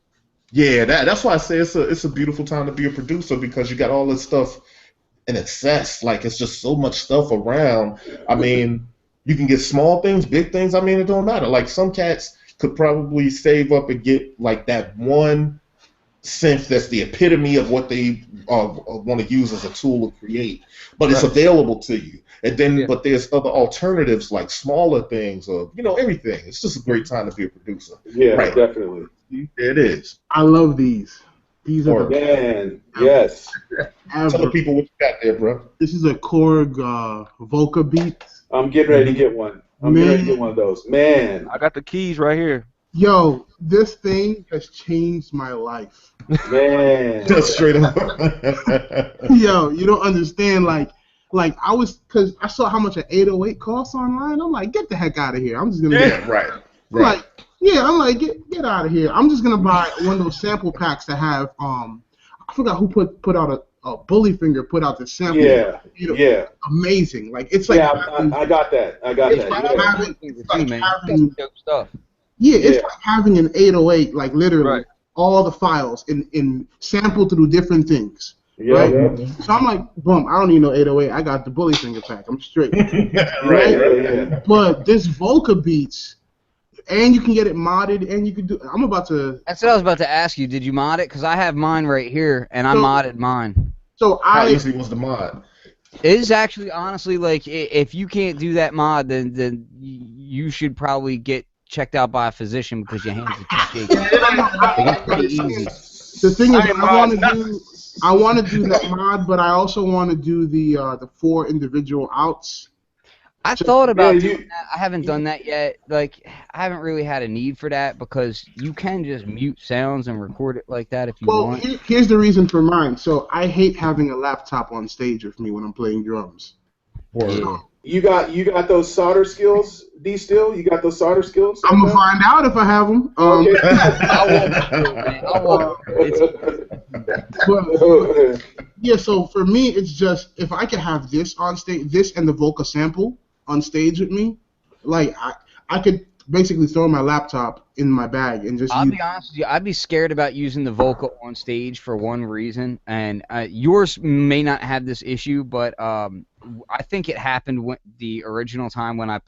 Yeah, that's why I say it's a beautiful time to be a producer, because you got all this stuff in excess. Like, it's just so much stuff around. I mean, you can get small things, big things. I mean, it don't matter. Like, some cats could probably save up and get like that one synth that's the epitome of what they want to use as a tool to create, but it's available to you. And then, but there's other alternatives, like smaller things, or everything. It's just a great time to be a producer. Yeah, definitely. It is. I love these. These are yes. Tell the people what you got there, bro. This is a Korg Volca beat. I'm getting ready to get one. I'm getting ready to get one of those. Man. I got the keys right here. Yo, this thing has changed my life. Man. Just straight up. Yo, you don't understand, like I was, because I saw how much an 808 costs online. I'm like, get the heck out of here. I'm just going to right. I'm like, get out of here. I'm just going to buy one of those sample packs that have, I forgot who put out a Bully Finger put out the sample. Yeah. Amazing. Like, it's like. Yeah, I got that. It's like having dope stuff. Yeah, it's like having an 808, like literally all the files in sampled through different things. Right? So I'm like, boom, I don't need no 808. I got the Bully Finger pack. I'm straight. Right. But this Volca beats, and you can get it modded, and you can do. I'm about to. That's what I was about to ask you. Did you mod it? Because I have mine right here, and I modded mine. So how easy was the mod? It is actually, honestly, like, if you can't do that mod, then you should probably get checked out by a physician, because your hands are too shaky. It's pretty easy. The thing is, I want to do that mod, but I also want to do the 4 individual outs. I thought about doing that. I haven't done that yet. Like, I haven't really had a need for that because you can just mute sounds and record it like that if you want. Well, here's the reason for mine. So I hate having a laptop on stage with me when I'm playing drums. Yeah. You got those solder skills, D Steele? You got those solder skills? I'm gonna find out if I have them. Okay. Yeah, so for me, it's just if I could have this on stage, this and the vocal sample on stage with me, like I could basically throw my laptop in my bag and just. I'll be honest with you, I'd be scared about using the vocal on stage for one reason, and yours may not have this issue, but I think it happened when the original time when I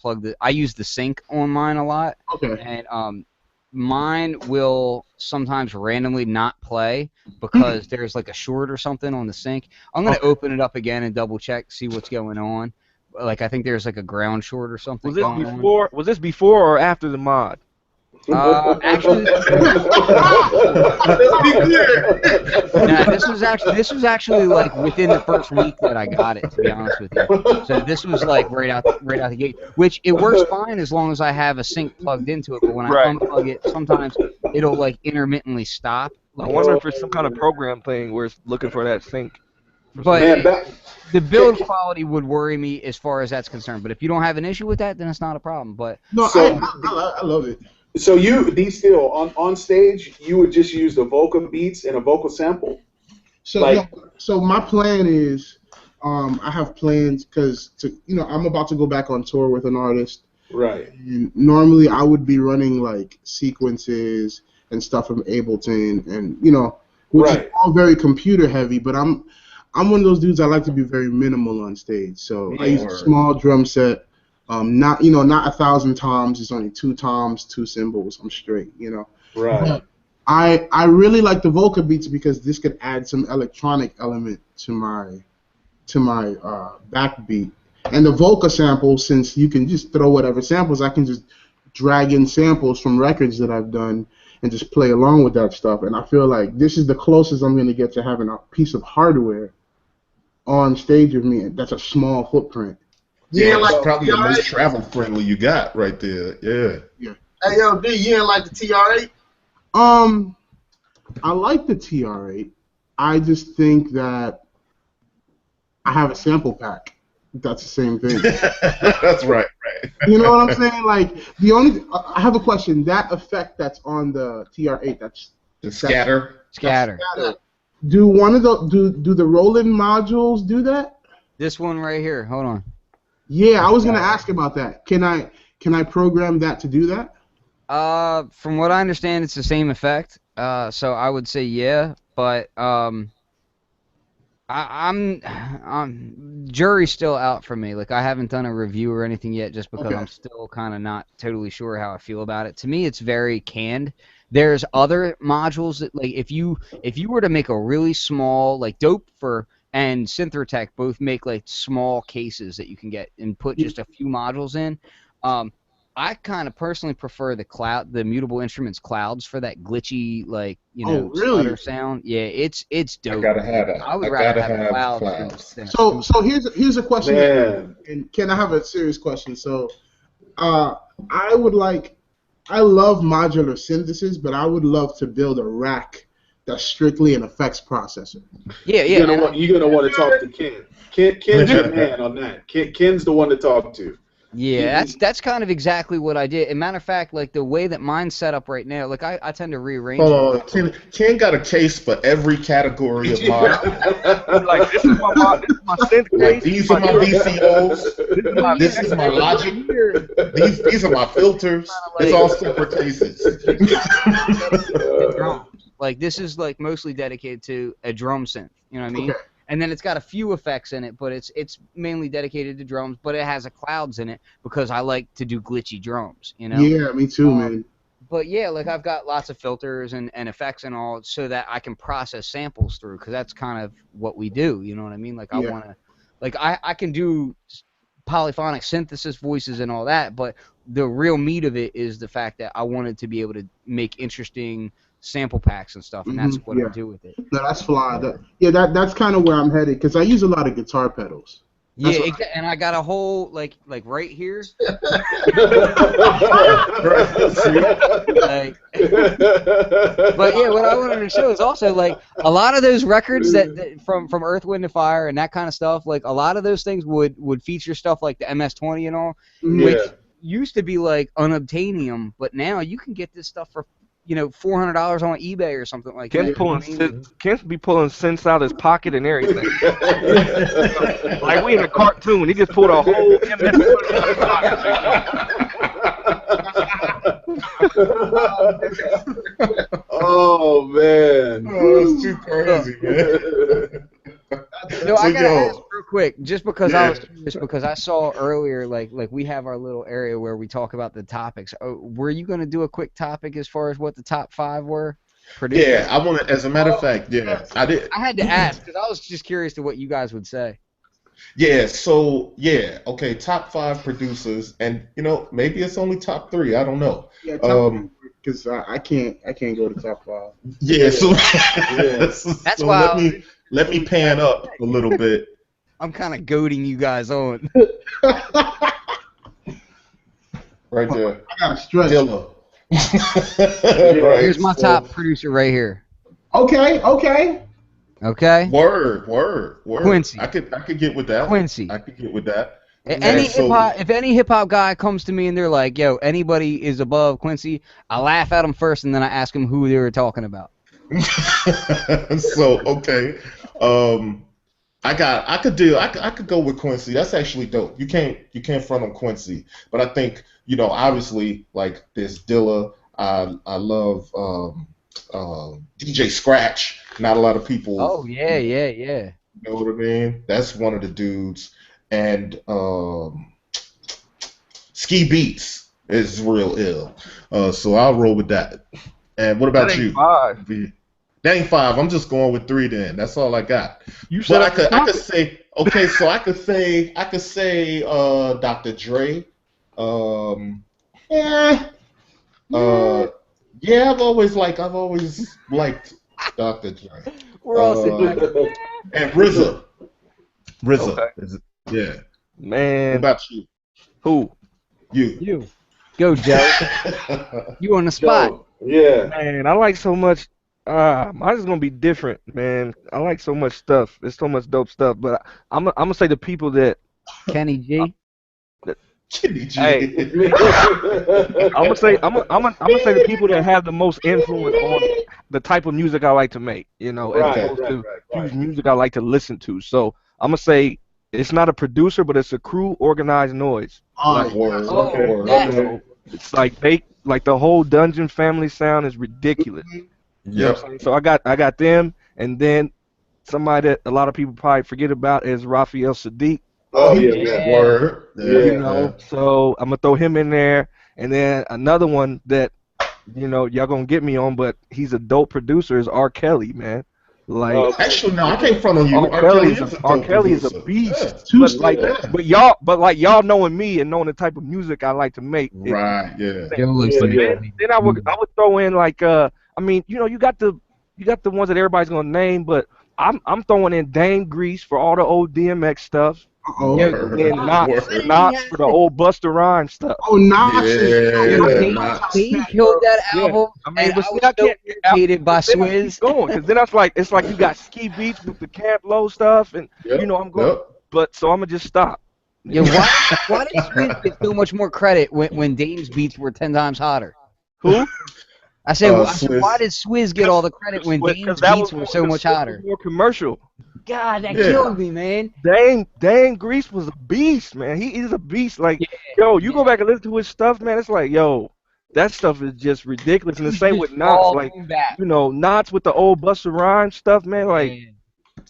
used the sync on mine a lot. Okay. And mine will sometimes randomly not play because there's like a short or something on the sync. I'm gonna open it up again and double check, see what's going on. Like I think there's like a ground short or something. Was this before or after the mod? Actually, let's be clear. Nah, this was actually like within the first week that I got it. To be honest with you, so this was like right out the gate. Which it works fine as long as I have a sync plugged into it. But when I unplug it, sometimes it'll like intermittently stop. I wonder if there's some kind of program thing where it's looking for that sync. But the build quality would worry me as far as that's concerned. But if you don't have an issue with that, then it's not a problem. But no, I love it. So you, D Steele, on stage, you would just use the vocal beats and a vocal sample? So my plan is, I have plans because I'm about to go back on tour with an artist. Right. And normally I would be running like sequences and stuff from Ableton, and which is all very computer heavy. But I'm one of those dudes. I like to be very minimal on stage. So I use a small drum set. Not 1,000 toms. It's only 2 toms, 2 cymbals. I'm straight. Right. But I really like the vocal beats because this could add some electronic element to my backbeat. And the vocal sample, since you can just throw whatever samples, I can just drag in samples from records that I've done and just play along with that stuff. And I feel like this is the closest I'm going to get to having a piece of hardware on stage with me. That's a small footprint. Yeah, that's probably the most travel friendly you got right there. Yeah. Hey, yo, D, you didn't like the TR8? I like the TR8. I just think that I have a sample pack. That's the same thing. That's right. You know what I'm saying? Like I have a question. That effect that's on the TR8, that's the scatter. Scatter. Do the Roland modules do that? This one right here. Hold on. Yeah, I was gonna ask about that. Can I program that to do that? From what I understand, it's the same effect. So I would say yeah, but I'm jury's still out for me. Like I haven't done a review or anything yet, just because I'm still kind of not totally sure how I feel about it. To me, it's very canned. There's other modules that, like, if you were to make a really small, like Dope and Synthrotech both make like small cases that you can get and put just a few modules in. I kind of personally prefer the Mutable Instruments clouds for that glitchy, like, stutter sound. Yeah, it's dope. I gotta have that. I would rather have clouds. So here's a question. Man. And Ken, I have a serious question. So I love modular synthesis, but I would love to build a rack that's strictly an effects processor. Yeah. You're gonna want to talk to Ken. Ken's your man on that. Ken's the one to talk to. Yeah, that's kind of exactly what I did. As a matter of fact, like the way that mine's set up right now, like I tend to rearrange. Ken got a case for every category of mod. Like this is my synth case. These are my VCOs. This is my Logic. These are my filters. It's all separate cases. Like this is like mostly dedicated to a drum synth. You know what I mean? Okay. And then it's got a few effects in it, but it's mainly dedicated to drums. But it has a clouds in it because I like to do glitchy drums. Yeah, me too, man. But yeah, like I've got lots of filters and effects and all, so that I can process samples through, because that's kind of what we do. You know what I mean? Like I want to, like I can do polyphonic synthesis voices and all that, but the real meat of it is the fact that I wanted to be able to make interesting sample packs and stuff, and that's what I do with it. No, that's fly. That's kind of where I'm headed because I use a lot of guitar pedals. And I got a whole like right here. But yeah, what I wanted to show is also like a lot of those records that from Earth, Wind, and Fire and that kind of stuff. Like a lot of those things would feature stuff like the MS-20 and all, which used to be like unobtainium, but now you can get this stuff for $400 on eBay or something like that. Ken's be pulling synths out of his pocket and everything. Like we in a cartoon. He just pulled a whole MS out of his pocket. Oh man, that's too crazy, man. No, I gotta ask real quick, just because I was curious, because I saw earlier, like we have our little area where we talk about the topics. Were you gonna do a quick topic as far as what the top 5 were? Yeah, I want to. As a matter of fact, I did. I had to ask because I was just curious to what you guys would say. Yeah. So okay, top 5 producers, and maybe it's only top 3. I don't know. Yeah, because I can't go to top 5. Yeah. So that's why. Let me pan up a little bit. I'm kind of goading you guys on. Right there. I got to stretch. Dilla. Here's my top producer right here. Okay. Word. Quincy. I could get with that. Quincy. I could get with that. If any hip hop guy comes to me and they're like, "Yo, anybody is above Quincy," I laugh at them first and then I ask them who they were talking about. So okay, I could go with Quincy. That's actually dope. You can't front on Quincy, but I think obviously like this Dilla. I love DJ Scratch. Not a lot of people. Oh yeah. You know what I mean? That's one of the dudes, and Ski Beats is real ill. So I'll roll with that. And what about you? 5. That ain't 5. I'm just going with 3 then. That's all I got. You said I could say okay. So I could say Dr. Dre. Yeah, I've always liked Dr. Dre. We're all sitting and RZA. Okay. Yeah. Man. What about you? Who? You. Go, Joe. You on the spot. Joe. Yeah. Man, I like so much. Mine's is gonna be different, man. I like so much stuff. There's so much dope stuff. But I'm gonna say the people that Kenny G. Kenny G. Hey, I'm gonna say the people that have the most influence on the type of music I like to make. As opposed to whose music I like to listen to. So I'm gonna say it's not a producer, but it's a crew, organized noise. It's like the whole Dungeon Family sound is ridiculous. You know what I'm saying? So I got them, and then somebody that a lot of people probably forget about is Raphael Sadiq. Oh yeah. Word. Yeah. So I'm gonna throw him in there, and then another one that y'all gonna get me on, but he's a dope producer is R. Kelly, man. Like actually, no, I can't front on you. R. Kelly is a beast. Yeah. But y'all knowing me and knowing the type of music I like to make. Right. Yeah. Then I would throw in like you got the ones that everybody's gonna name, but I'm throwing in Dame Grease for all the old DMX stuff. And Knox for the old Busta Rhymes stuff. Oh, Knox. He killed that album. I mean, but I can't irritated by Swizz. Because then it's like you got Ski Beats with the Camp Low stuff, and I'm going. But so I'm gonna just stop. Yeah, why did Swizz get so much more credit when Dame's beats were 10 times hotter? Who? I said, why did Swizz get all the credit when Dame's beats were so much hotter? More commercial. God, that killed me, man. Dame Grease was a beast, man. He is a beast. Like, you go back and listen to his stuff, man. It's like, that stuff is just ridiculous. And the same with Knots, like, Knots with the old Busta Rhymes stuff, man. Like,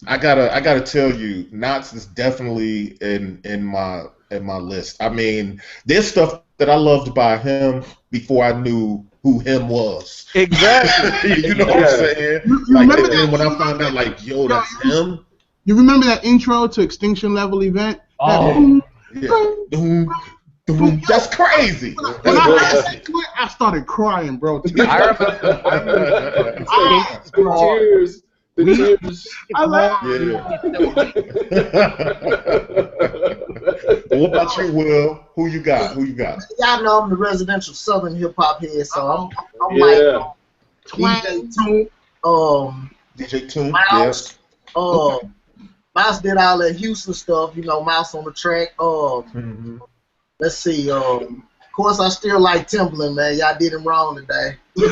I gotta tell you, Knots is definitely in my list. I mean, there's stuff that I loved by him before I knew who him was. Exactly. You know what I'm saying? And then when I found out, like, that's him. You remember that intro to Extinction Level Event? Oh, yeah. That's crazy. When I listened to it, I started crying, bro. I remember. Cheers. The tears. I laughed. What about you, Will? Who you got? Y'all know I'm the residential Southern hip hop head, so I'm Yeah. like DJ Toon, DJ Toon, Mouse. Mouse did all that Houston stuff, you know, Mouse on the track. Let's see. Of course, I still like Timbaland, man. Y'all did him wrong today. No.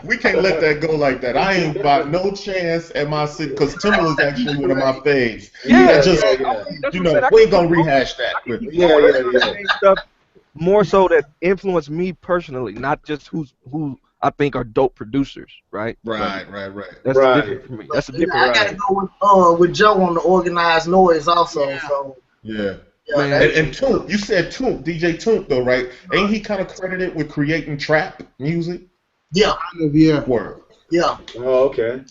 We can't let that go like that. I ain't about no chance at my city because Timbaland's actually one of my faves. Yeah. You know, we ain't gonna rehash that. Stuff more so that influenced me personally, not just who I think are dope producers, right? Right. That's different for me. That's a different. I gotta go with Joe on the organized noise also. So yeah. Man. And Toon, you said Toon, DJ Toon though, right? Ain't he kind of credited with creating trap music? Yeah. Word. Yeah. Oh, okay.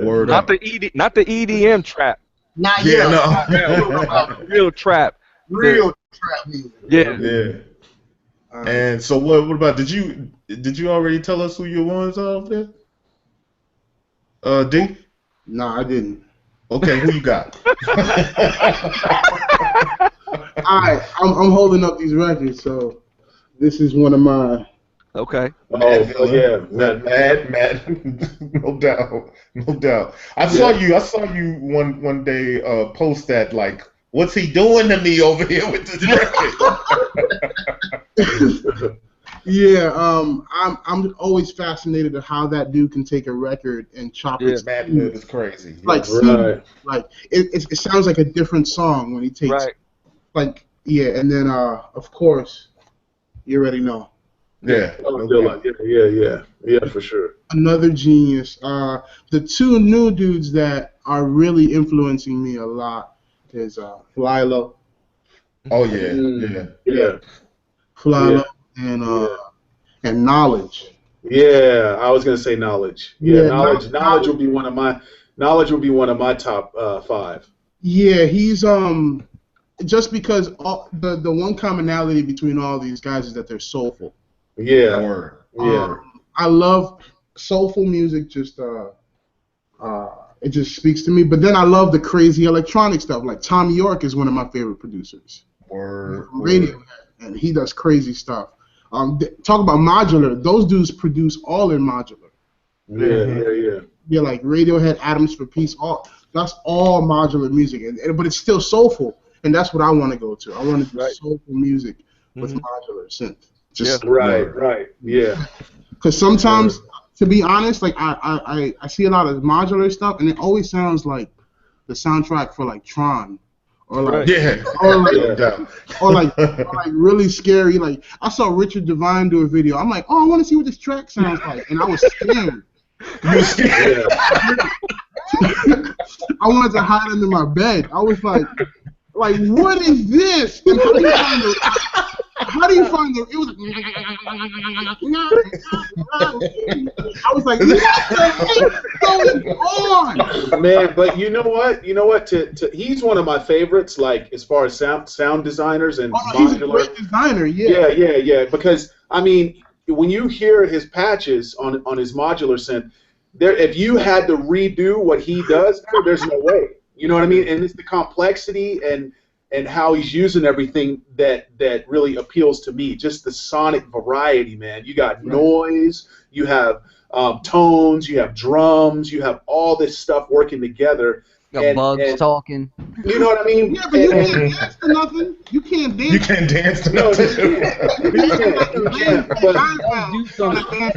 Word Not up. the EDM trap. Not yet. No. Real trap. Real trap music. Yeah. And so what about did you already tell us who your ones are over there? D? No, I didn't. Okay, who you got? Alright, I'm holding up these records, so this is one of mine. Okay. Yeah, Mad. No doubt. I saw you one day post that like, what's he doing to me over here with this record? Yeah, I'm always fascinated at how that dude can take a record and chop it. Mad Lib is crazy. Like, it sounds like a different song when he takes, and then of course, you already know. Yeah, for sure. Another genius. The two new dudes that are really influencing me a lot is Flylo. Oh yeah. Flylo and Knowledge. Yeah, I was gonna say Knowledge. Knowledge will be one of my top 5. Yeah, he's just because the one commonality between all these guys is that they're soulful. Yeah. I love soulful music. Just it just speaks to me. But then I love the crazy electronic stuff. Like Tom York is one of my favorite producers. Radiohead, and he does crazy stuff. Talk about modular. Those dudes produce all in modular. Yeah, like Radiohead, Atoms for Peace. That's all modular music, but it's still soulful, and that's what I want to go to. I want to do soulful music with modular synth. Because sometimes, to be honest, like I see a lot of modular stuff, and it always sounds like the soundtrack for like Tron, or like or like really scary. Like I saw Richard Devine do a video. I'm like, oh, I want to see what this track sounds like, and I was scared. I wanted to hide under my bed. I was like, what is this? And how do you find it? It was I was like, what the heck is going on? Man, but you know what? He's one of my favorites, like as far as sound designers and modular. He's a great designer, Yeah. Because I mean, when you hear his patches on his modular synth, if you had to redo what he does, there's no way. You know what I mean? And it's the complexity and how he's using everything that really appeals to me. Just the sonic variety, man. You got noise, you have tones, you have drums, you have all this stuff working together. Bugs talking. You know what I mean? Yeah, but you can't dance to nothing. You can't dance. You can't dance to nothing.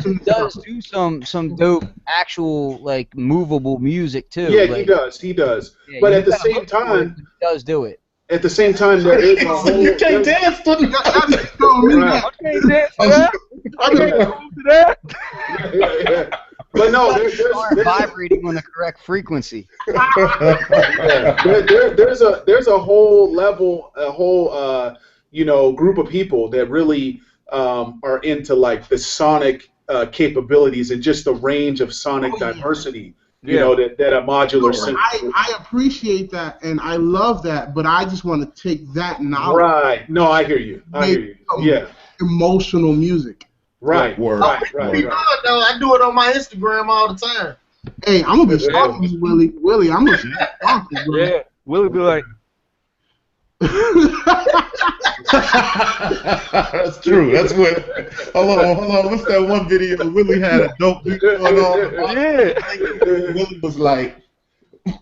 He does do some dope actual like movable music too. Yeah, like, he does. Yeah, but at the same time, he does do it. At the same time, there is a whole. You can't dance to I can't dance to that. I can't move to that. Yeah. But no, there's vibrating on the correct frequency. There's a whole level, group of people that really are into like the sonic capabilities and just the range of sonic diversity You know, that a modular synth. I appreciate that and I love that, but I just want to take that knowledge. Right. No, I hear you. Yeah. Emotional music. Right. Right. No, I do it on my Instagram all the time. Hey, I'm gonna be stalking you, Willie. Willie, I'm gonna be stalking you. Yeah, Willie be like. That's true. That's what. Hold on. What's that one video? Willie had a dope beat going on. Yeah. Willie was like,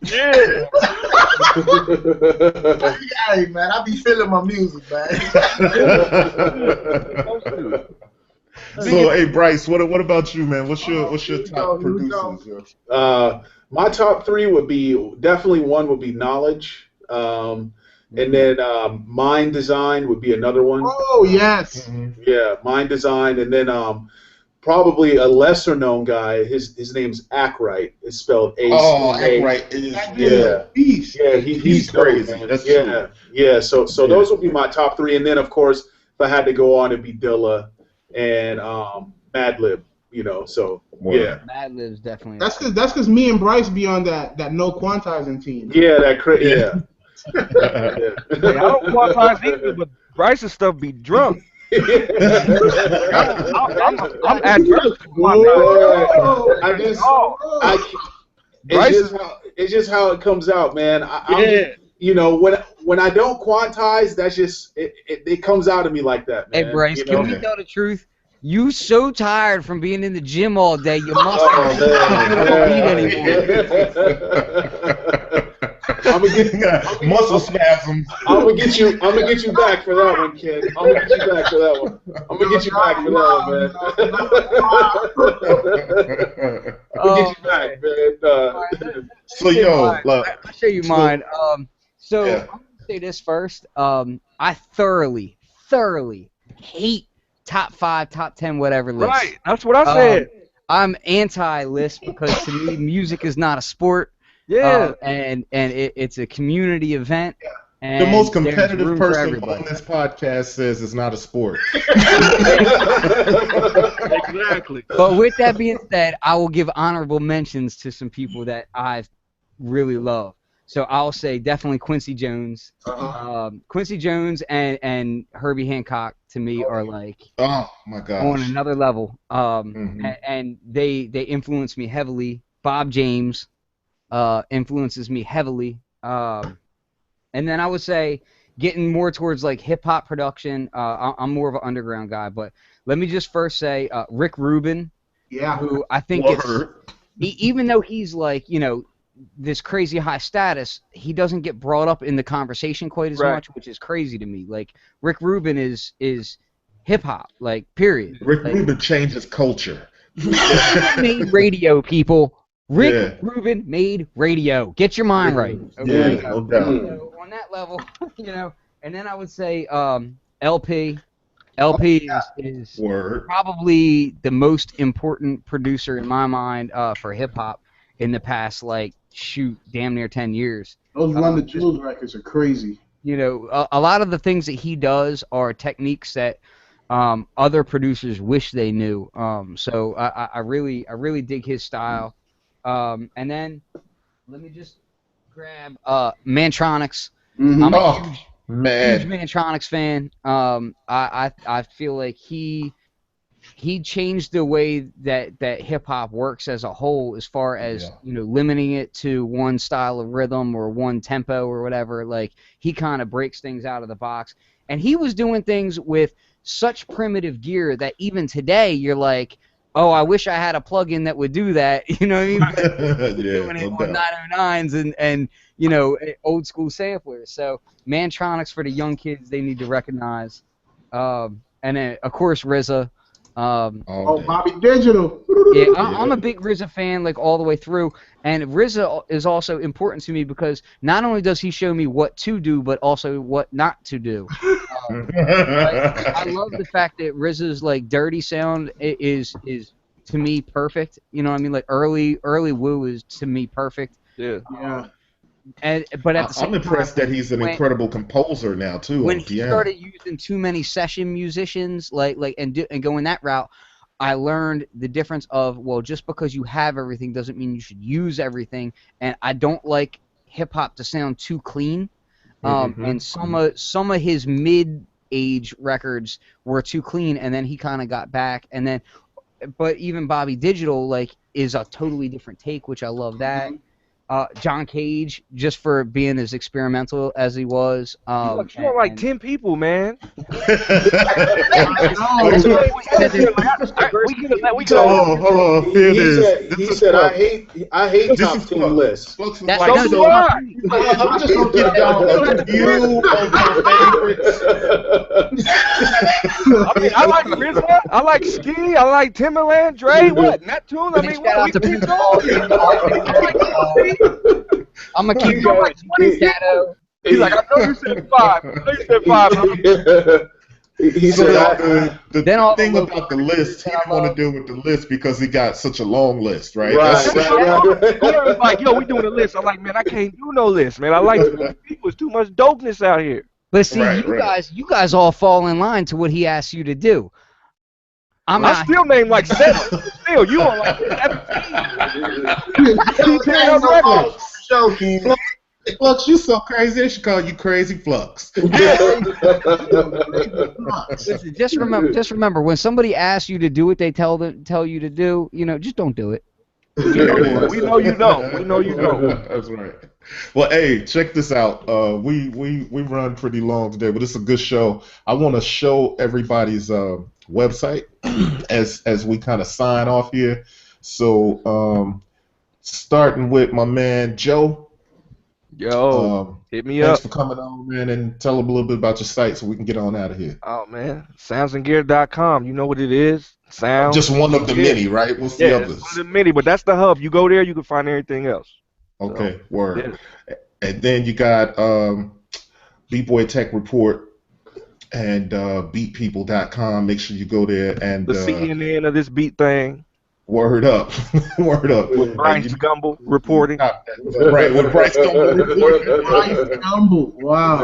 yeah. Hey man, I be feeling my music, man. So, hey Bryce, what about you, man? What's your top producers? My top three would be definitely one would be Knowledge. And then Mind Design would be another one. Oh, yes. Yeah, Mind Design. And then probably a lesser known guy, his name's Ackright. It's spelled A-C-A. Oh, Ackright is he's crazy. Dope, that's true. Yeah, so those would be my top three. And then, of course, if I had to go on, it'd be Dilla and Madlib. You know, so yeah. Madlib's definitely. That's because me and Bryce be on that no quantizing team. Yeah, Hey, I don't quantize either, but Bryce's stuff be drunk. I'm adverse to it's just how it comes out, man. You know, when I don't quantize, that's just it comes out of me like that, man. Hey Bryce, you can know? we tell the truth? You so tired from being in the gym all day, you must not beat anymore. I'm gonna get muscle spasms. I'm gonna get you back for that one, kid. I'm gonna get you back for that one. I'm gonna get you back for that one, man. I'm gonna get you back, man. So yo, look, I'll show you mine. I'm gonna say this first. I thoroughly hate top 5, top 10, whatever list. Right, that's what I said. I'm anti-list because to me, music is not a sport. Yeah. And it's a community event. And the most competitive room person on this podcast says it's not a sport. Exactly. But with that being said, I will give honorable mentions to some people that I really love. So I'll say definitely Quincy Jones. Quincy Jones and Herbie Hancock to me are like oh my gosh, on another level. And they influence me heavily. Bob James influences me heavily. And then I would say getting more towards like hip hop production. I'm more of an underground guy, but let me just first say Rick Rubin. Yeah. Who I think even though he's like, you know, this crazy high status, he doesn't get brought up in the conversation quite as much, which is crazy to me. Like Rick Rubin is hip hop, like period. Rick Rubin changes culture. Made radio, people. Rick Rubin made radio. Get your mind right. Okay? Yeah, no doubt. So on that level, you know, and then I would say LP. LP is probably the most important producer in my mind for hip hop in the past, like, damn near 10 years. Those Run the Jewels records are crazy. You know, a lot of the things that he does are techniques that other producers wish they knew. So I really dig his style. And then let me just grab Mantronics. I'm a huge Mantronics fan. I feel like he changed the way that hip hop works as a whole, as far as you know, limiting it to one style of rhythm or one tempo or whatever. Like, he kind of breaks things out of the box, and he was doing things with such primitive gear that even today you're like, oh, I wish I had a plugin that would do that. You know what I mean? But doing it on 909s and you know, old school samplers. So Mantronics for the young kids, they need to recognize. And then of course RZA. Bobby Digital. Yeah, I'm a big RZA fan, like all the way through. And RZA is also important to me because not only does he show me what to do, but also what not to do. I love the fact that RZA's like dirty sound is to me perfect. You know what I mean? Like early Woo is to me perfect. Yeah. But at the same I'm impressed that he's an incredible composer now too. When he started using too many session musicians, and going that route, I learned the difference of, well, just because you have everything doesn't mean you should use everything, and I don't like hip-hop to sound too clean. And some of his mid-age records were too clean, and then he kind of got back, and then, but even Bobby Digital like is a totally different take, which I love that. John Cage, just for being as experimental as he was. You don't like 10 people, man. Hold on. He said, I hate top 10 lists. I'm just gonna give y'all a review of my favorites. I mean, I like RZA, I like Ski, I like Timberland, Dre, what? Neptune? I mean, what? We keep going. I'm gonna keep going. He's like, I know you said 5. I know you said 5. He said the thing about the list, he didn't want to deal with the list because he got such a long list, right? Corey was like, yo, we doing a list. I'm like, man, I can't do no list, man. I like too much people. It's too much dopeness out here. But see, you guys all fall in line to what he asks you to do. I still name like 7. Still, you on like 17. Joking. Flux, you so crazy. They should call you Crazy Flux. Listen, just remember, when somebody asks you to do what they tell you to do, just don't do it. We know you don't. We know you don't. That's right. Well, hey, check this out. We run pretty long today, but it's a good show. I want to show everybody's website as we kind of sign off here. So, starting with my man Joe. Yo, hit me thanks up. for coming on, man, and tell them a little bit about your site so we can get on out of here. Oh, man. Soundsandgear.com. You know what it is? Sound. Just one of the many, right? What's the others? One of the many, but that's the hub. You go there, you can find everything else. Okay, so, word. Yeah. And then you got BEATPPL Report and beatpppl.com. Make sure you go there. And the CNN of this beat thing. Word up. Word up. With Bryce Gumbel reporting. Right, with Bryce Gumbel reporting. Bryce Gumbel, wow.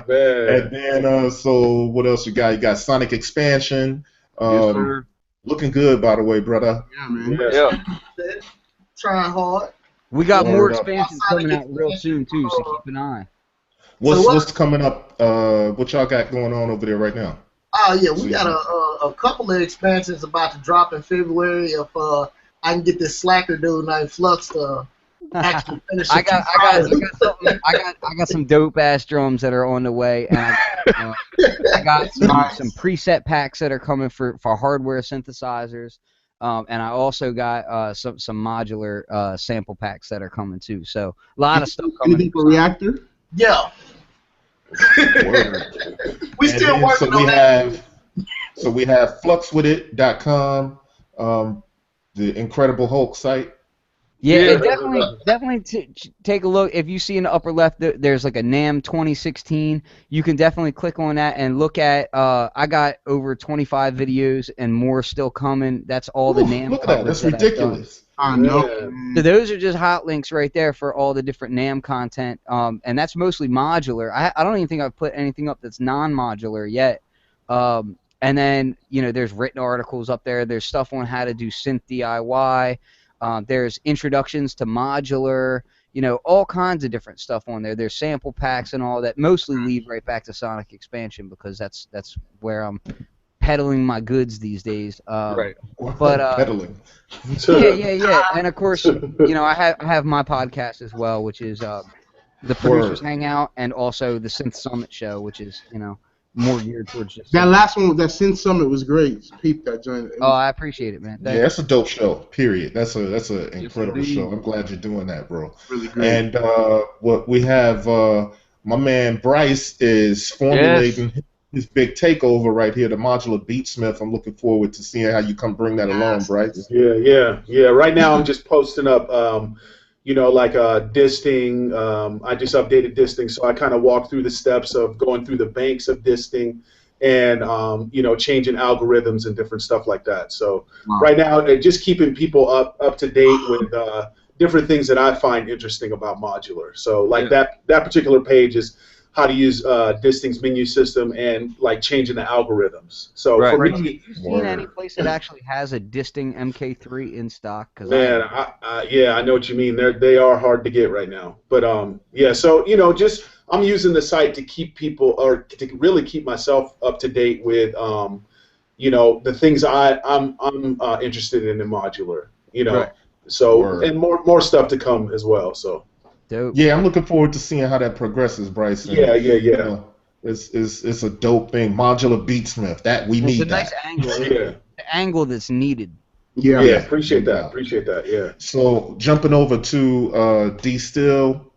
Man. And then, so what else you got? You got Sonic Expansion. Yes, sir. Looking good, by the way, brother. Yeah, man. Yeah. Trying hard. We got more expansions coming out real soon, too, so keep an eye. What's coming up? What y'all got going on over there right now? Oh, yeah, we got a couple of expansions about to drop in February if I can get this slacker dude named Flux to actually finish it. I got some dope ass drums that are on the way, and I got some preset packs that are coming for hardware synthesizers, and I also got some modular sample packs that are coming too. So a lot of stuff coming. Anything for Reactor? Yeah. We still working on that. So we have fluxwithit.com, the Incredible Hulk site. Yeah, definitely take a look. If you see in the upper left, there's like a NAMM 2016. You can definitely click on that and look at. I got over 25 videos and more still coming. That's all the NAMM. Look at that. That's ridiculous. I know. So those are just hot links right there for all the different NAMM content, and that's mostly modular. I don't even think I've put anything up that's non-modular yet. And then there's written articles up there. There's stuff on how to do synth DIY. There's introductions to modular. All kinds of different stuff on there. There's sample packs and all that. Mostly lead right back to Sonic Expansion because that's where I'm peddling my goods these days. Right. But peddling. Yeah. And of course, I have my podcast as well, which is the Producers Hangout, and also the Synth Summit show, which is more geared towards just that last one, that Synth Summit was great. Peep that joint. I appreciate it, man. That's a dope show. Period. That's an incredible show. I'm glad you're doing that, bro. Really great. And what we have, my man Bryce is formulating his big takeover right here, the modular beatsmith. I'm looking forward to seeing how you come bring that along, Bryce. Yeah. Right now I'm just posting up, like disting. I just updated disting, so I kind of walk through the steps of going through the banks of disting and, changing algorithms and different stuff like that. So right now, just keeping people up to date with different things that I find interesting about modular. So like that particular page is how to use Distin's menu system and like changing the algorithms. So Right. for Have me, you seen any place that actually has a Disting MK3 in stock? man, yeah, I know what you mean. They are hard to get right now. But yeah, so just I'm using the site to keep people, or to really keep myself up to date with the things I'm interested in modular. Right. So and more stuff to come as well. So. Dope. Yeah, I'm looking forward to seeing how that progresses, Bryce. And, Yeah. It's a dope thing. Modular beatsmith. That we need. It's a nice angle. Yeah. The angle that's needed. Yeah. Appreciate that. Yeah. So jumping over to D Steele.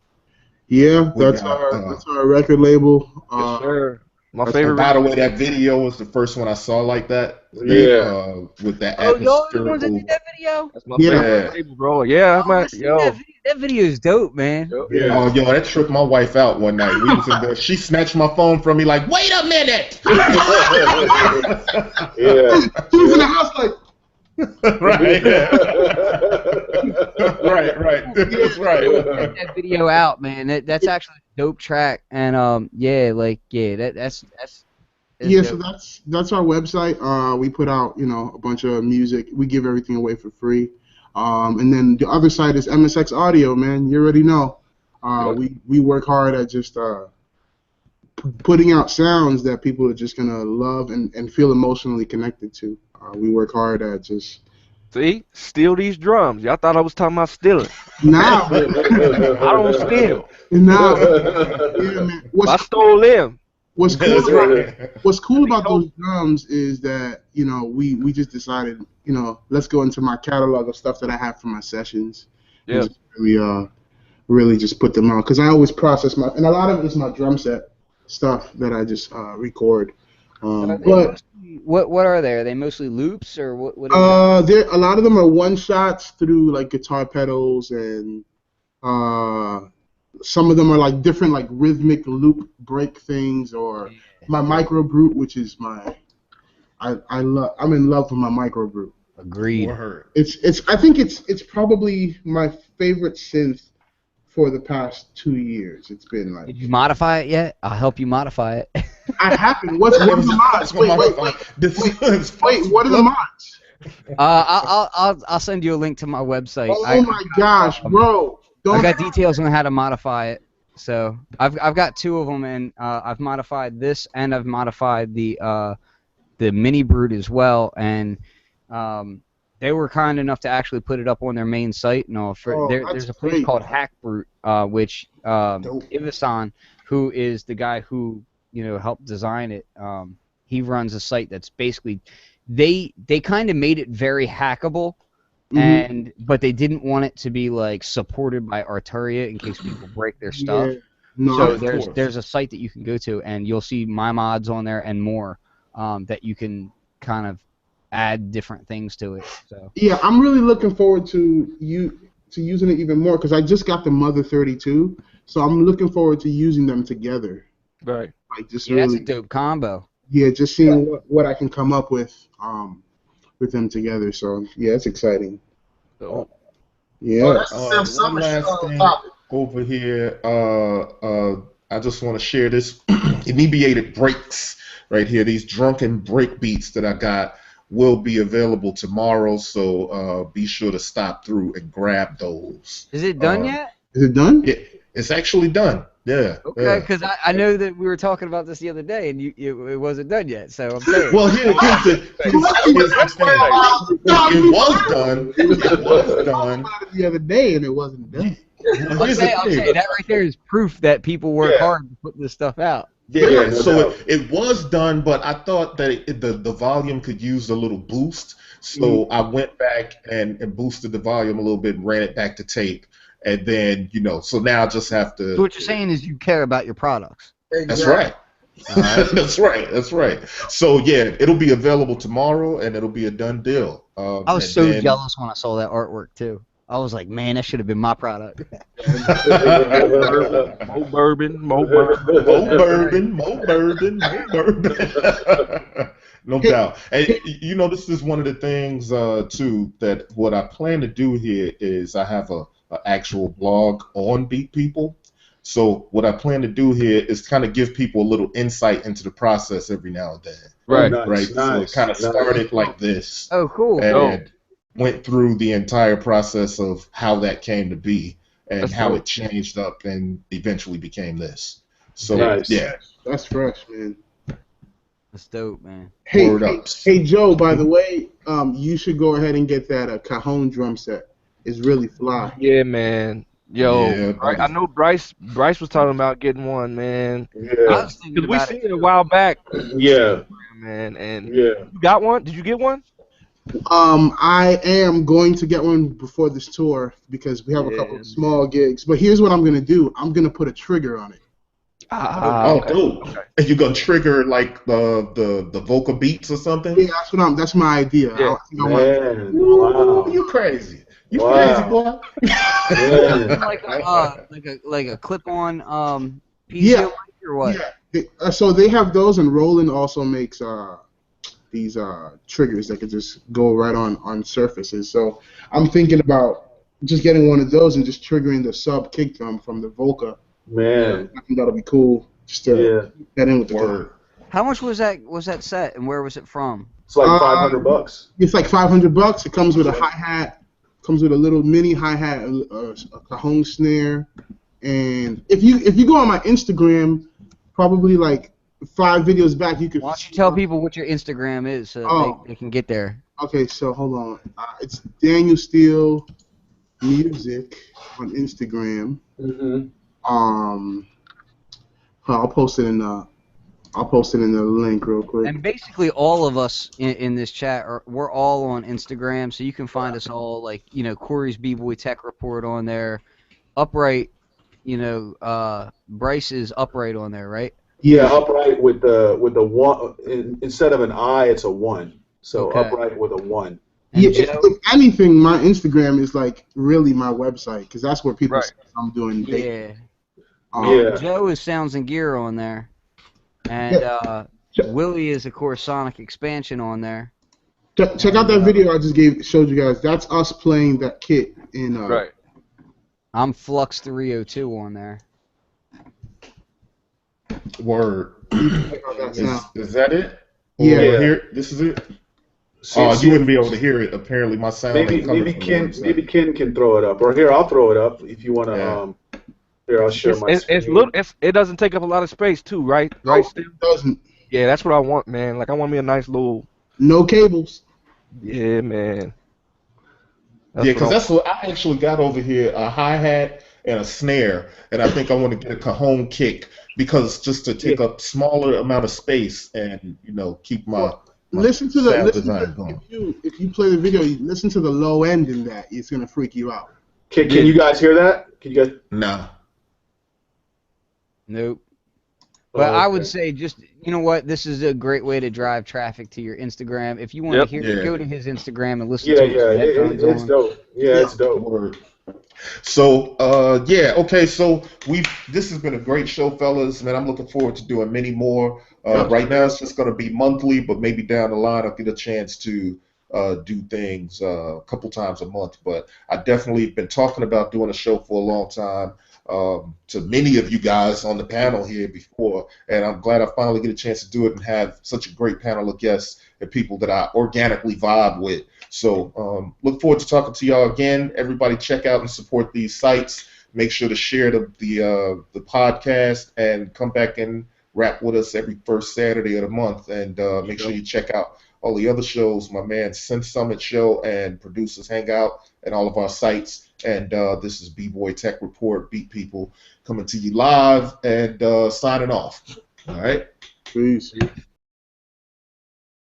Yeah, that's our record label. Yes, sir. My Favorite. favorite. By the way, that video was the first one I saw like that. Yeah. With that Oh, y'all the ones that atmospherical. did that video? That's my Yeah. favorite label, bro. Yeah, man. Yo. That video is dope, man. Yeah. Oh, yo, that tripped my wife out one night. We was in there. She snatched my phone from me like, wait a minute. Yeah. She was in the house like, Right. Right. That's right. Get that video out, man. That's actually a dope track, and that's yeah. dope. So that's our website. We put out a bunch of music. We give everything away for free. And then the other side is MSX Audio, man. You already know. We work hard at just putting out sounds that people are just gonna love and feel emotionally connected to. We work hard at just steal these drums. Y'all thought I was talking about stealing. now. I don't steal. Now, yeah, man. I stole them. What's cool That's right. What's cool about those drums is that we just decided let's go into my catalog of stuff that I have for my sessions. Yeah. And really just put them out because I always process and a lot of it is my drum set stuff that I just record. But what are they? Are they mostly loops or what? There a lot of them are one shots through like guitar pedals and some of them are like different like rhythmic loop break things or my micro brute, which is I'm in love with my micro brute. Agreed. I think it's probably my favorite synth for the past 2 years. It's been like. Did you modify it yet? I'll help you modify it. I haven't. What are the mods? Wait. What are the mods? I'll send you a link to my website. Oh my gosh, bro! I got details on how to modify it. So I've got 2 of them, and I've modified this, and I've modified the mini brute as well, and they were kind enough to actually put it up on their main site and all. There's a place called Hack Brute, which Ivasan, who is the guy who helped design it, he runs a site that's basically they kind of made it very hackable, but they didn't want it to be like supported by Arturia in case people break their stuff. Yeah. No, So there's a site that you can go to, and you'll see my mods on there and more that you can kind of add different things to it. So yeah, I'm really looking forward to using it even more because I just got the Mother 32, so I'm looking forward to using them together. Right. Like just yeah, really, that's a dope combo. Yeah, just seeing what I can come up with them together. So yeah, it's exciting. So, yeah. One last thing over here. I just want to share this inebriated breaks right here. These drunken break beats that I got will be available tomorrow. So be sure to stop through and grab those. Is it done yet? Is it done? Yeah, it's actually done. Yeah. Okay, because I know that we were talking about this the other day, and it wasn't done yet. So I'm saying. Well, here's the thing. It was done. It was done the other day, and it wasn't done. I'm saying that right there is proof that people work hard to put this stuff out. Yeah, so it was done, but I thought that the volume could use a little boost. So I went back and boosted the volume a little bit and ran it back to tape. And then, so now I just have to... So what you're saying is you care about your products. That's right. That's right. So, yeah, it'll be available tomorrow, and it'll be a done deal. I was so jealous when I saw that artwork, too. I was like, man, that should have been my product. More bourbon. No doubt. And, this is one of the things, too, that what I plan to do here is I have an actual blog on Beat People. So what I plan to do here is kind of give people a little insight into the process every now and then. Right. Nice, Right. So it kind of started like this. Oh, cool. And went through the entire process of how that came to be and That's how dope. it changed up and eventually became this. So Nice. yeah. That's fresh, man. That's dope, man. Hey, Word hey, up. hey, Joe. By the way, you should go ahead and get that cajon drum set. It's really fly. Yeah, man. Yo, Yeah, buddy. I know Bryce was talking about getting one, man. I Yeah. was thinking Because we about seen it. it a while back, Yeah. man. And Yeah. you got one? Did you get one? I am going to get one before this tour because we have a couple of small gigs. But here's what I'm gonna do. I'm gonna put a trigger on it. Oh, Okay. dope. And you gonna trigger like the vocal beats or something? Yeah, that's my idea. Yeah. I think I want Man. Ooh, Wow. you crazy. You Wow. crazy, boy. Yeah. like a clip-on PCO Yeah. mic or what? Yeah. So they have those, and Roland also makes these triggers that could just go right on surfaces. So I'm thinking about just getting one of those and just triggering the sub kick drum from the Volca. Man. I think that'll be cool. Just to get in with the Word. How much was that set, and where was it from? It's like $500. It's like $500. It comes with a hi-hat, comes with a little mini hi-hat, a cajon snare, and if you go on my Instagram, probably like 5 videos back, you could. Why don't you tell people what your Instagram is so that they can get there? Okay, so hold on. It's Daniel Steele Music on Instagram. Mm-hmm. I'll post it in the link real quick. And basically, all of us in this chat we're all on Instagram, so you can find us all, like, Corry's BBoyTech report on there, Upright, Bryce is Upright on there, right? Yeah, upright with the one instead of an I, it's a 1. So Okay. upright with a 1. Yeah, if anything, my Instagram is like really my website because that's where people see I'm doing. Yeah. Joe is Sounds and Gear on there, and Willie is, of course, Sonic Expansion on there. Check out that video I just showed you guys. That's us playing that kit in. Right. I'm Flux 302 on there. Word. Is that it? Yeah. Here, this is it. You wouldn't be able to hear it. Apparently, my sound. Maybe Ken can throw it up, or here I'll throw it up if you want to. Here, I'll share my screen. It doesn't take up a lot of space too, right? No, Right. it doesn't. Yeah, that's what I want, man. Like, I want me a nice little. No cables. Yeah, man. Because that's what I actually got over here: a hi hat and a snare, and I think I want to get a cajon kick because just to take a smaller amount of space and keep my. Listen to going. If you play the video, you listen to the low end in that. It's gonna freak you out. Can you guys hear that? Can you guys? Nah. Nope. But I would say just, this is a great way to drive traffic to your Instagram. If you want to hear it, go to his Instagram and listen to it. It's dope. Yeah, it's dope. Word. So, okay, so this has been a great show, fellas, man. I'm looking forward to doing many more. Right now it's just going to be monthly, but maybe down the line I'll get a chance to do things a couple times a month. But I definitely been talking about doing a show for a long time. To many of you guys on the panel here before, and I'm glad I finally get a chance to do it and have such a great panel of guests and people that I organically vibe with. So look forward to talking to y'all again. Everybody check out and support these sites. Make sure to share the podcast and come back and rap with us every first Saturday of the month. And make sure you check out all the other shows, my man Synth Summit Show and Producers Hangout and all of our sites. And this is BBoyTech Report, Beat People, coming to you live and signing off. All right? Peace.